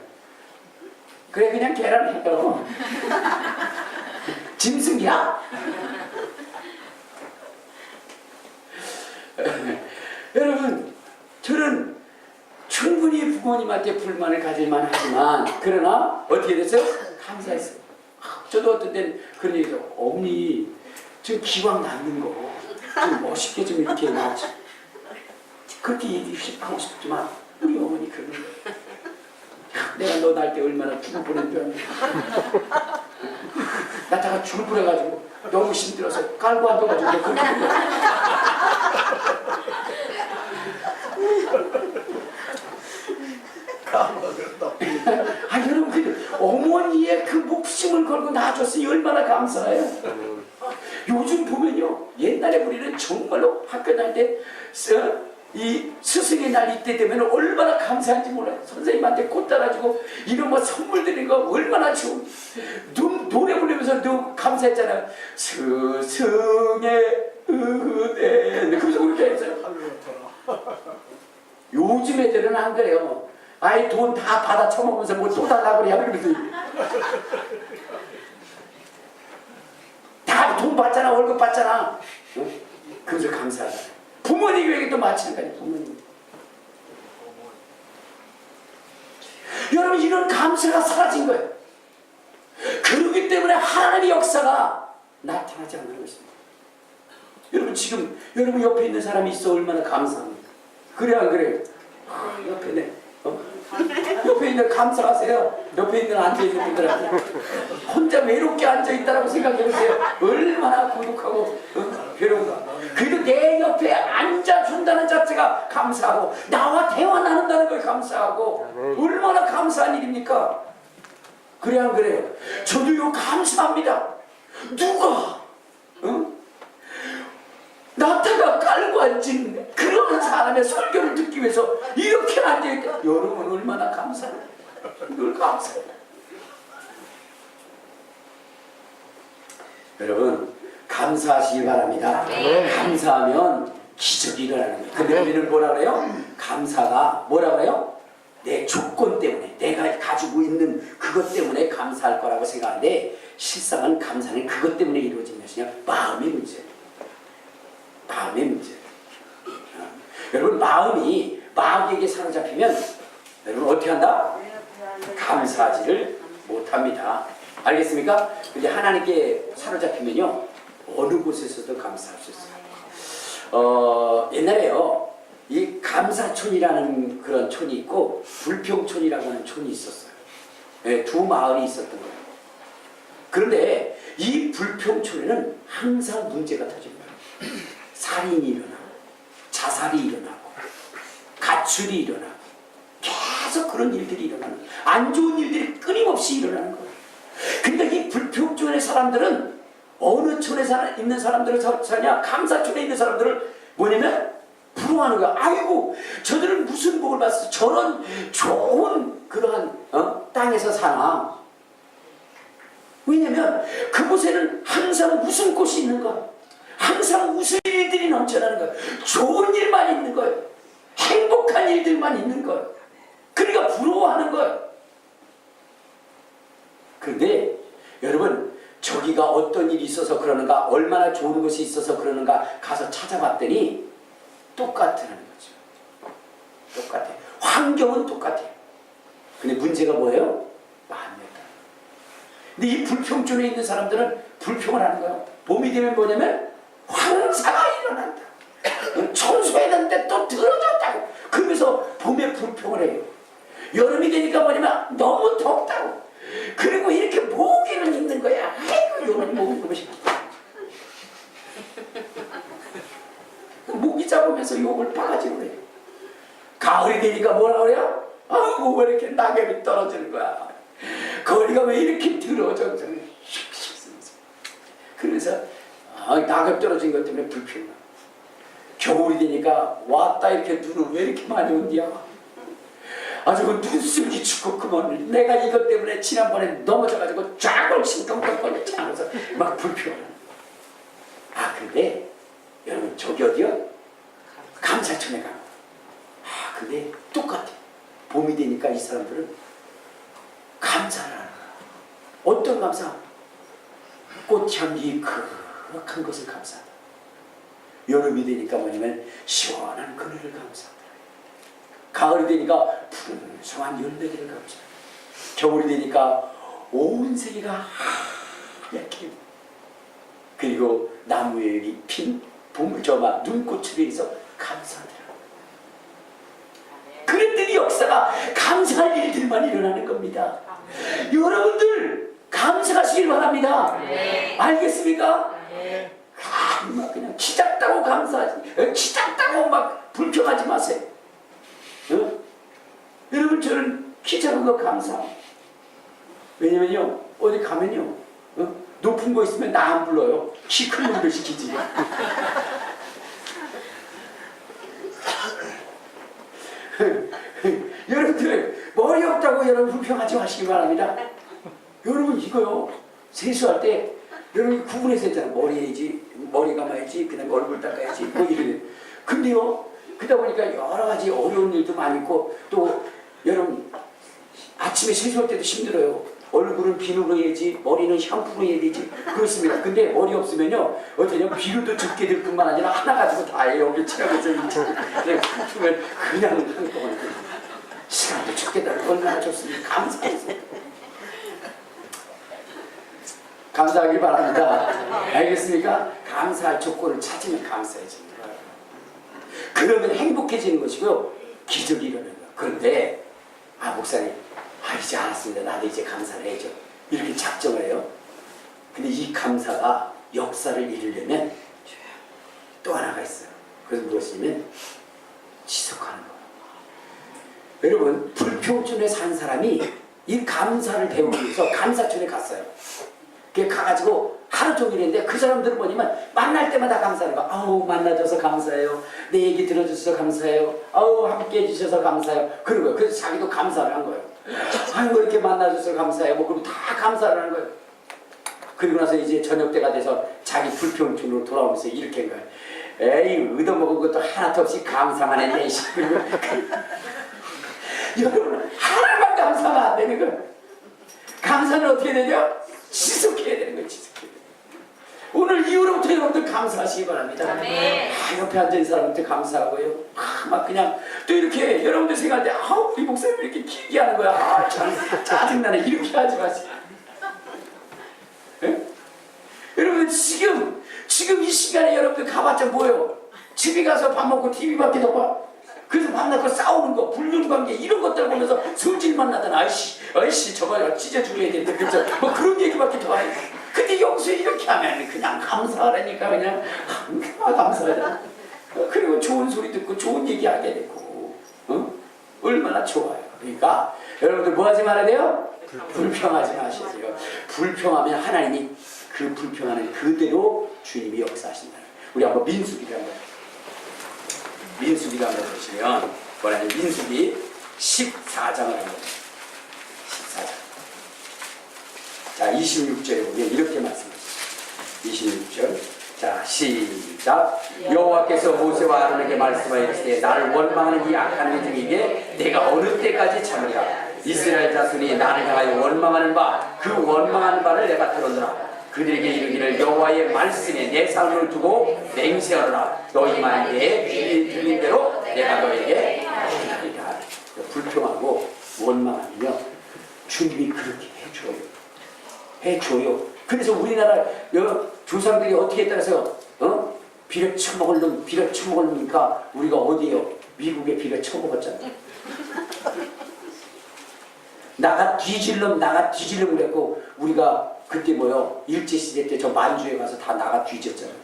그래, 그냥 계란 해요. 짐승이야? 여러분, 저는 충분히 부모님한테 불만을 가질만 하지만 그러나 어떻게 됐어요? 감사했어요. 저도 어떤 때는 그런 얘기죠. 어머니 저 기왕 낳는 거 좀 멋있게 좀 이렇게 낳지. 그렇게 얘기하고 싶지만 우리 어머니 그러는 거예요. 내가 너 낳을 때 얼마나 죽을 뻔한 줄 알아. 낳다가 죽을 뻔해가지고 너무 힘들어서 깔고 앉아가지고 그렇게 된 거야. 아 여러분 그 어머니의 그 목숨을 걸고 낳아줬으니 얼마나 감사해요. 요즘 보면요 옛날에 우리는 정말로 학교 다닐 때 이 스승의 날 이때 되면 얼마나 감사한지 몰라요. 선생님한테 꽃 따라주고 이런 뭐 선물 드리는 거 얼마나 좋은 노래 부르면서 너 감사했잖아요. 스승의 은혜 그래서 그렇게 했어요. 요즘 애들은 안 그래요. 아이 돈 다 받아 처먹으면서 뭐 또 달라고 그래야 그러면서 다 돈 받잖아 월급 받잖아. 응? 그래서 감사하다. 부모님에게도 마찬가지. 부모님. 여러분 이런 감사가 사라진 거예요. 그렇기 때문에 하나님의 역사가 나타나지 않는 것입니다. 여러분 지금 여러분 옆에 있는 사람이 있어 얼마나 감사합니까? 그래 안 그래요? 옆에 있네. 옆에 있는 감사하세요. 옆에 있는 앉아있는 분들한테 혼자 외롭게 앉아있다라고 생각해보세요. 얼마나 고독하고 괴로운가. 그래도 내 옆에 앉아준다는 자체가 감사하고 나와 대화 나눈다는 걸 감사하고 얼마나 감사한 일입니까? 그래 안 그래요? 저도 이거 감사합니다. 누가 나타가 깔고 앉은 그런 사람의 설교를 듣기 위해서 이렇게 앉아있다. 여러분 얼마나 감사해요. 늘 감사해요. 여러분 감사하시기 바랍니다. 감사하면 기적이 일어나는 거예요. 근데 우리는 뭐라 그래요? 감사가 뭐라 그래요? 내 조건 때문에 내가 가지고 있는 그것 때문에 감사할 거라고 생각하는데 실상은 감사는 그것 때문에 이루어진 것이냐? 마음의 문제예요. 마음의 문제. 여러분 마음이 마귀에게 사로잡히면 여러분 어떻게 한다? 감사하지를 못합니다. 알겠습니까? 근데 하나님께 사로잡히면요 어느 곳에서도 감사할 수 있어요. 옛날에요 이 감사촌이라는 그런 촌이 있고 불평촌이라고 하는 촌이 있었어요. 네, 두 마을이 있었던 거예요. 그런데 이 불평촌에는 항상 문제가 터집니다. 살인이 일어나고 자살이 일어나고 가출이 일어나고 계속 그런 일들이 일어나는 거예요. 안 좋은 일들이 끊임없이 일어나는 거예요. 근데 이 불평촌의 사람들은 어느 촌에 있는 사람들을 사냐? 감사촌에 있는 사람들을 뭐냐면 부러워하는 거야. 아이고 저들은 무슨 복을 받았어. 저런 좋은 그러한 땅에서 사나. 왜냐면 그곳에는 항상 웃음꽃이 있는 거야. 항상 웃을 일들이 넘쳐나는 거예요. 좋은 일만 있는 거예요. 행복한 일들만 있는 거예요. 그러니까 부러워하는 거예요. 그런데 여러분 저기가 어떤 일이 있어서 그러는가 얼마나 좋은 것이 있어서 그러는가 가서 찾아봤더니 똑같다는 거죠. 똑같아. 환경은 똑같아요. 근데 문제가 뭐예요? 마음이었다. 근데 이 불평촌에 있는 사람들은 불평을 하는 거예요. 봄이 되면 뭐냐면 황사가 일어난다. 청소했는데 또 들어졌다고. 그러면서 봄에 불평을 해요. 여름이 되니까 뭐냐면 너무 덥다고. 그리고 이렇게 모기는 있는 거야. 아이고 요런 모기 너무 싫다. 모기 잡으면서 욕을 바가지로 해요. 가을이 되니까 뭐라 그래요? 아이고 왜 이렇게 낙엽이 떨어지는 거야. 거리가 왜 이렇게 더러워져. 그래서 낙엽 떨어진 것 때문에 불평나. 겨울이 되니까 왔다 이렇게 눈을 왜 이렇게 많이 온디야. 아주 그 눈썹이 죽고 그만. 내가 이것 때문에 지난번에 넘어져가지고 쫙을 싱덩덩거리지 않아서 막 불평하는. 아 근데 여러분 저기 어디요? 감사촌에 가는. 아 근데 똑같아. 봄이 되니까 이 사람들은 감사를 하는 거야. 어떤 감사? 꽃향기 그윽한 것을 감사하다. 여름이 되니까 뭐냐면 시원한 그늘을 감사하다. 가을이 되니까 풍성한 열매들을 감사하다. 겨울이 되니까 온 세계가 하얗게 그리고 나무에 핀 보물저마 눈꽃으로 해서 감사하더라. 그랬더니 역사가 감사할 일들만 일어나는 겁니다. 여러분들 감사하시길 바랍니다. 네. 알겠습니까? 네. 막 그냥 키 작다고 감사하지, 키 작다고 막 불평하지 마세요. 어? 여러분 저는 키 작은 거 감사. 왜냐면요 어디 가면요 높은 거 있으면 나 안 불러요. 키 큰 놈들 시키지. 여러분들 머리 없다고 여러분 불평하지 마시기 바랍니다. 여러분 이거요 세수할 때 여러분 구분해서 했잖아. 머리 해야지, 머리 감아야지, 그다음에 얼굴 닦아야지 뭐 이래. 근데요 그러다 보니까 여러 가지 어려운 일도 많이 있고 또 여러분 아침에 세수할 때도 힘들어요. 얼굴은 비누로 해야지, 머리는 샴푸로 해야 되지. 그렇습니다. 근데 머리 없으면요 어떠냐 비누도 적게 들 뿐만 아니라 하나 가지고 다 해요. 여기 칠하면서 그냥 샴푸면 그냥 한꺼번에 시간도 적게 들고 얼마나 좋습니까? 감사해서 감사하길 바랍니다. 알겠습니까? 감사할 조건을 찾으면 감사해집니다. 그러면 행복해지는 것이고요 기적이 일어나는 거예요. 그런데 목사님 이제 알았습니다. 나도 이제 감사를 해야죠. 이렇게 작정을 해요. 근데 이 감사가 역사를 이루려면 또 하나가 있어요. 그것은 무엇이냐면 지속하는 거예요. 여러분 불평촌에 산 사람이 이 감사를 배우기 위해서 감사촌에 갔어요. 그게 가가지고 하루 종일 했는데 그 사람들은 뭐냐면 만날 때마다 감사하는 거야. 아우 만나줘서 감사해요. 내 얘기 들어주셔서 감사해요. 아우 함께 해주셔서 감사해요. 그런 거예요. 그래서 자기도 감사를 한 거예요. 아이고 이렇게 만나줘서 감사해요. 뭐 그럼 다 감사를 하는 거예요. 그리고 나서 이제 저녁 때가 돼서 자기 불평촌으로 돌아오면서 이렇게 한 거예요. 에이 얻어먹은 것도 하나도 없이 감사만 했네. 여러분 하나만 감사가 안 되는 거예요. 감사는 어떻게 되냐? 지속해야 되는 거예요. 지속해야 되는 거예요. 오늘 이후로부터 여러분들 감사하시기 바랍니다. 네. 옆에 앉아있는 사람한테 감사하고요. 막 그냥 또 이렇게 여러분들 생각할 때 우리 목사님 왜 이렇게 길게 하는 거야. 짜증나네. 이렇게 하지 마세요. 네? 여러분 지금 이 시간에 여러분들 가봤자 뭐예요? 집에 가서 밥 먹고 TV밖에 더 봐. 그래서 만나고 싸우는 거, 불륜관계 이런 것들 보면서 성질만 나잖아. 아이씨 저거 찢어 죽여야 되는데 그렇죠? 뭐 그런 얘기밖에 더 해. 근데 여기서 이렇게 하면 그냥 감사하라니까 그냥 감사하자. 그리고 좋은 소리 듣고 좋은 얘기 하게 되고 얼마나 좋아요. 그러니까 여러분들 뭐 하지 말아야 돼요? 불평하지 마시세요. 불평하면 하나님이 그 불평하는 그대로 주님이 역사하신다. 우리 한번 민수기를 한번 보시면 뭐냐면 민수기 14장을 한번 14장. 자 26절에 보면 이렇게 말씀하십니다. 26절. 자 시작. 여호와께서 모세와 아론에게 말씀하였으되 나를 원망하는 이 악한 회중에게 내가 어느 때까지 참으리라. 이스라엘 자손이 나를 향하여 원망하는 바 그 원망하는 바를 내가 들었노라. 그들에게 이르기를 여호와의 말씀에 내 삶을 두고 맹세하라. 너희만 내 귀에 들린 대로 내가 너에게 하리라. 불평하고 원망하며 주님이 그렇게 해줘요. 그래서 우리나라 조상들이 어떻게 따라서 비려 처먹을 놈이니까 우리가 어디요? 미국에 비려 처먹었잖아요. 나가 뒤질 놈 그랬고 우리가 그때 뭐요? 일제시대 때 저 만주에 가서 다 나가 뒤졌잖아요.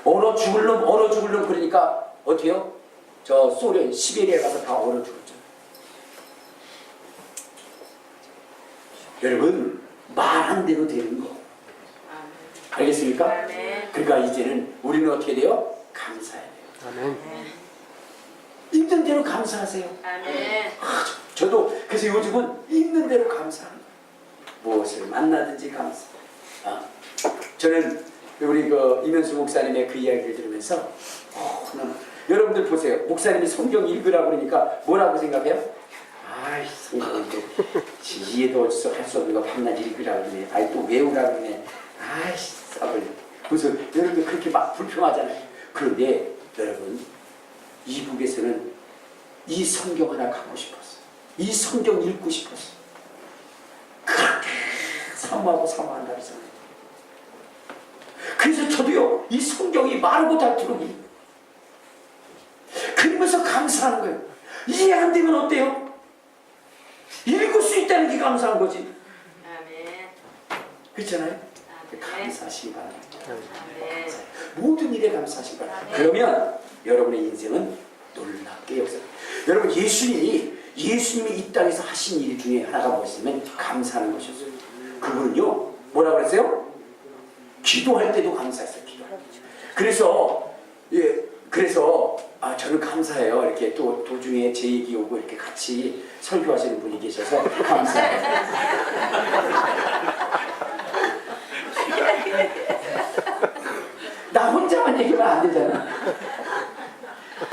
얼어 죽을 놈 그러니까 어때요? 저 소련 시베리아 가서 다 얼어 죽었잖아요. 여러분 말한 대로 되는 거 알겠습니까? 그러니까 이제는 우리는 어떻게 돼요? 감사해야 돼요. 아멘. 있는 대로 감사하세요. 아멘. 저도 그래서 요즘은 있는 대로 감사합니다. 무엇을 만나든지 감사. 저는 우리 이면수 목사님의 그 이야기를 들으면서 여러분들 보세요. 목사님이 성경 읽으라고 그러니까 뭐라고 생각해요? 아이 성경인데 이해도 어디서 할 수 없는 거 밤낮 읽으라고 그러네. 아이 또 외우라고 그러네. 아이 싸버려. 그래서 여러분들 그렇게 막 불평하잖아요. 그런데 여러분 이북에서는 이 성경 하나 갖고 싶었어. 이 성경 읽고 싶었어. 그렇게 사모하고 사모한다 그러잖아요. 그래서 저도요, 이 성경이 마르고 닳도록이 그러면서 감사하는 거예요. 이해 안 되면 어때요? 읽을 수 있다는 게 감사한 거지. 아멘. 그렇잖아요? 아멘. 감사하시기 바랍니다. 아멘. 모든 일에 감사하시기 바랍니다. 그러면 여러분의 인생은 놀랍게 역사. 여러분 예수님이 이 땅에서 하신 일 중에 하나가 무엇이냐면 감사하는 것이었어요. 그분은요 뭐라고 그랬어요? 기도할 때도 감사했어요. 기도할 때. 그래서 저는 감사해요. 이렇게 또 도중에 제 얘기 오고 이렇게 같이 설교하시는 분이 계셔서 감사해요. 나 혼자만 얘기하면 안 되잖아.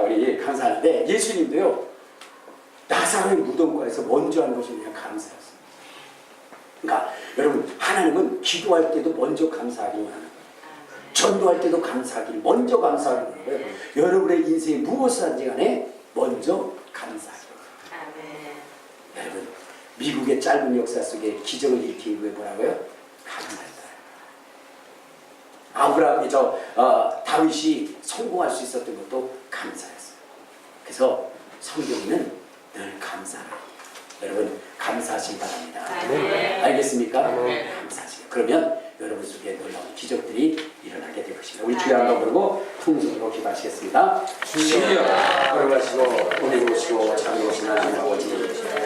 우리 감사하는데 예수님도요 나사로의 무덤가에서 먼저 한 것이 그냥 감사였어요. 그러니까 여러분 하나님은 기도할 때도 먼저 감사하기를 원하는 거예요. 전도할 때도 감사하기를 먼저 감사하기를 원하는 거예요. 여러분의 인생이 무엇을 하든지 간에 먼저 감사하기를 원해요. 여러분 미국의 짧은 역사 속에 기적을 일으킨 게 뭐라고요? 감사했어요. 다윗이 성공할 수 있었던 것도 감사였어요. 그래서 성경에는 늘 감사를 여러분 감사하시기 바랍니다. 알겠습니까? 감사하시기. 그러면 여러분 속에 놀라운 기적들이 일어나게 될 것입니다. 우리 주여 한번 부르고 통성으로 기도하시겠습니다. 주여 걸어가시고 오늘 오시고 잠이 오신 하나님 아버지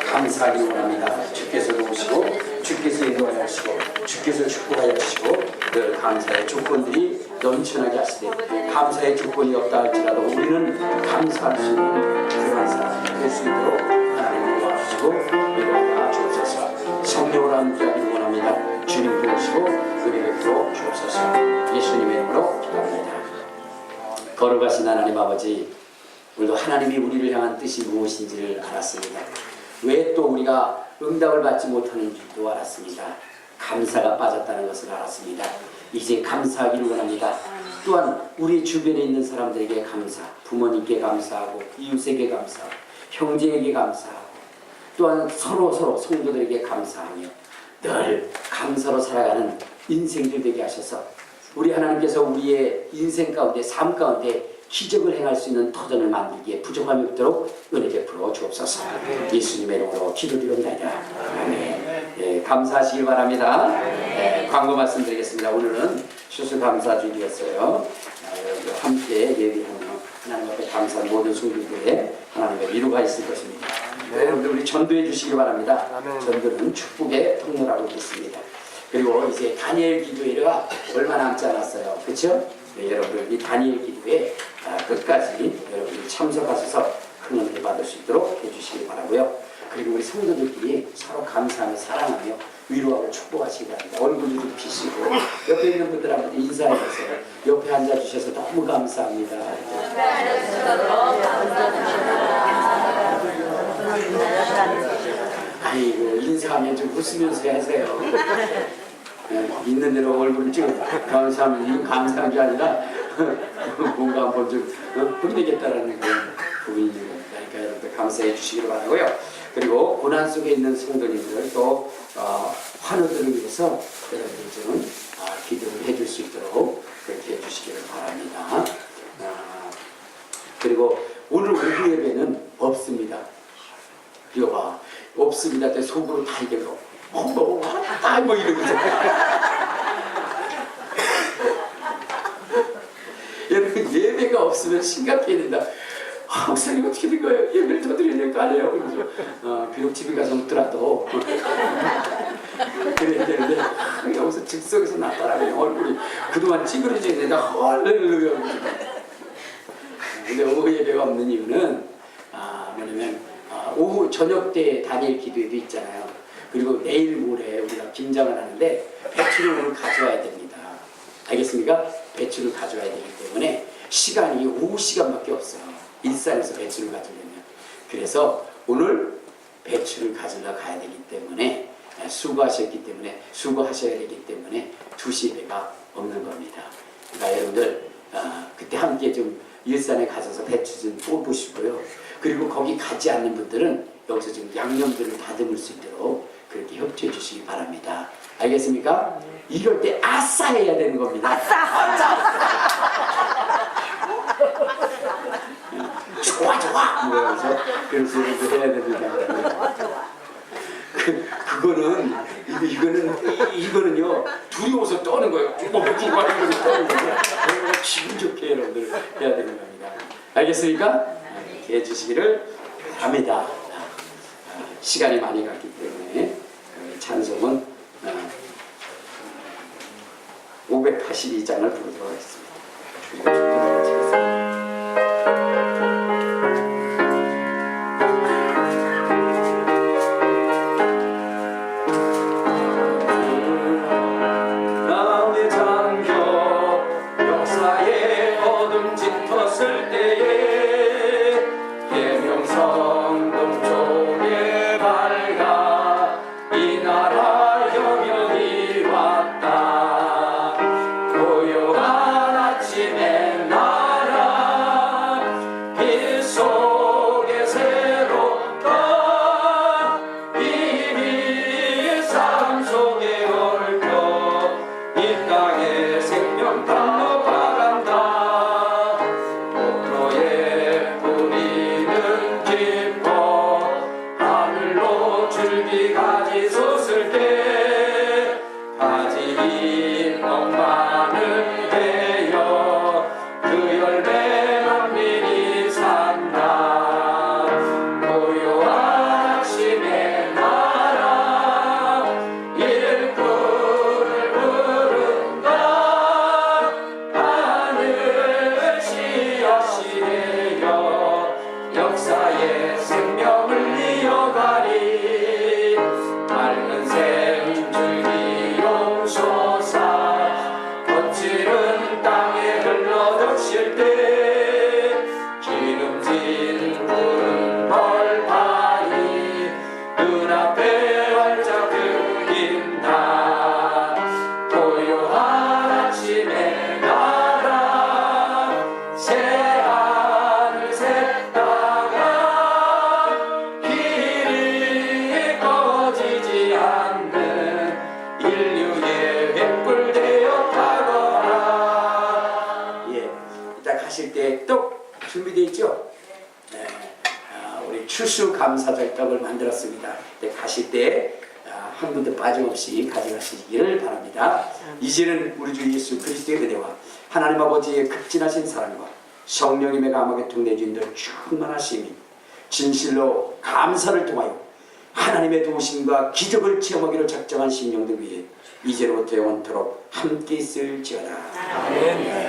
감사하기 원합니다. 주께서도 오시고 주께서 인도하여 주시고 주께서 축복하여 주시고 늘 감사의 조건들이 넘쳐나게 하시되 감사의 조건이 없다 할지라도 우리는 감사할 수 있는 그런 사람이 될 수 있도록 하나님 도와주시고 이루어가 주옵소서. 성령으로 함께하기를 원합니다. 주님 도우시고 은혜 베풀어 주옵소서. 예수님의 이름으로 기도합니다. 걸어가신 하나님 아버지, 우리도 하나님이 우리를 향한 뜻이 무엇인지를 알았습니다. 왜 또 우리가 응답을 받지 못하는지도 알았습니다. 감사가 빠졌다는 것을 알았습니다. 이제 감사하기를 원합니다. 또한 우리 주변에 있는 사람들에게 감사, 부모님께 감사하고 이웃에게 감사하고 형제에게 감사하고 또한 서로 성도들에게 감사하며 늘 감사로 살아가는 인생들 되게 하셔서 우리 하나님께서 우리의 인생 가운데 삶 가운데 기적을 행할 수 있는 터전을 만들기에 부족함이 없도록 은혜 베풀어 주옵소서. 예수님의 이름으로 기도드립니다. 아멘. 예, 감사하시길 바랍니다. 광고 말씀드리겠습니다. 오늘은 추수감사주일이었어요. 여러분들 함께 예비하며 하나님 앞에 감사한 모든 성도들의 하나님의 위로가 있을 것입니다. 여러분들 우리 전도해 주시기 바랍니다. 전도는 축복의 통로라고 믿습니다. 그리고 이제 다니엘 기도회가 얼마 남지 않았어요. 그렇죠? 네, 여러분들 이 다니엘 기도회 끝까지 여러분들이 참석하셔서 큰 은혜 받을 수 있도록 해주시기 바라고요. 그리고 우리 성도들끼리 서로 감사하며 사랑하며 위로하고 축복하시기 바랍니다. 얼굴도 좀 피시고 옆에 있는 분들한테 인사해주세요. 옆에 앉아주셔서 너무 감사합니다. 아이고 인사하면 좀 웃으면서 하세요. 있는 대로 얼굴을 좀 감사하면 이건 감사한 게 아니라 뭔가 한번 좀 혼내겠다라는 그런 부분이 있는 겁니다. 그러니까 여러분들 감사해 주시기를 바라고요. 그리고 고난 속에 있는 성도님들 또 환우들을 위해서 여러분들 좀 기도를 해줄 수 있도록 그렇게 해주시기를 바랍니다. 그리고 오늘 오후 예배는 없습니다. 이거 봐. 없습니다. 때 속으로 다 이게 뭐 이러면서 여러분 예배가 없으면 심각해야 된다. 목사님 어떻게 된 거예요? 예배를 더 드려야 될 거 아니에요? 그러면서 비록 집에 가서 웃더라도 그래야 되는데 여기서 즉석에서 나타나면 얼굴이 그동안 찌그러져 있는데 헐레루야. 근데 오후 예배가 없는 이유는 뭐냐면 오후 저녁 때 다니엘 기도회도 있잖아요. 그리고 내일 모레 우리가 김장을 하는데 배추를 오늘 가져와야 됩니다. 알겠습니까? 배추를 가져와야 되기 때문에 시간이 오후 시간밖에 없어요. 일산에서 배추를 가져오려면. 그래서 오늘 배추를 가지러 가야 되기 때문에 수고하셔야 되기 때문에 2시 예배가 없는 겁니다. 그러니까 여러분들 그때 함께 좀 일산에 가셔서 배추 좀 뽑으시고요. 그리고 거기 가지 않는 분들은 여기서 좀 양념들을 다듬을 수 있도록 그렇게 협조해 주시기 바랍니다. 알겠습니까? 이럴 때 아싸 해야 되는 겁니다. 좋아 좋아 그러면서 그런 소리를 해야 됩니다. 이거는요 두려워서 떠는 거예요. 죽어가지고 떠는 거예요. 그러면 기분 좋게 여러분들 해야 되는 겁니다. 알겠습니까? 이렇게 해주시기를 바랍니다. 시간이 많이 갔기 때문에 찬송은 582장을 부르도록 하겠습니다. 남의 장벽 역사의 어둠 짙었을 때에 계명성 동쪽에 밝아 이 나라 혁명이 왔다. 고요한 아침의 나라 빛 속에 새롭다. 이미 삶 속에 얽혀 이 땅에 생명 탄로바란다. 폭로에 뿌리는 기뻐 하늘로 줄기 가지 솟을 때 가지 멍만은 되어 그 열매 만민이 산다. 고요한 아침의 나라 일꾼을 부른다. 하늘 씨앗이 되어 역사의 생명을 이어가리. 맑은 샘줄기 용솟아 거칠은 땅에 흘러덮칠 때 기름진 푸른 벌판이 눈앞에 활짝 들린다. 고요한 아침의 나라 새하늘 샜다가 길이 꺼지지 않는 인류의 횃불 되어 타거라. 예, 이따 가실 때 떡 준비되어 있죠? 네, 우리 추수감사절 떡을 만들었습니다. 네, 가실 때 한 분도 빠짐없이 가져가시기를 바랍니다. 이제는 우리 주 예수 그리스도의 은혜와 하나님 아버지의 극진하신 사랑과 성령님의 감화에 통내주인들 충만하심이 진실로 감사를 통하여 하나님의 도우심과 기적을 체험하기로 작정한 심령들 위해 이제로부터 영원토록 함께 있을지어다. 아멘.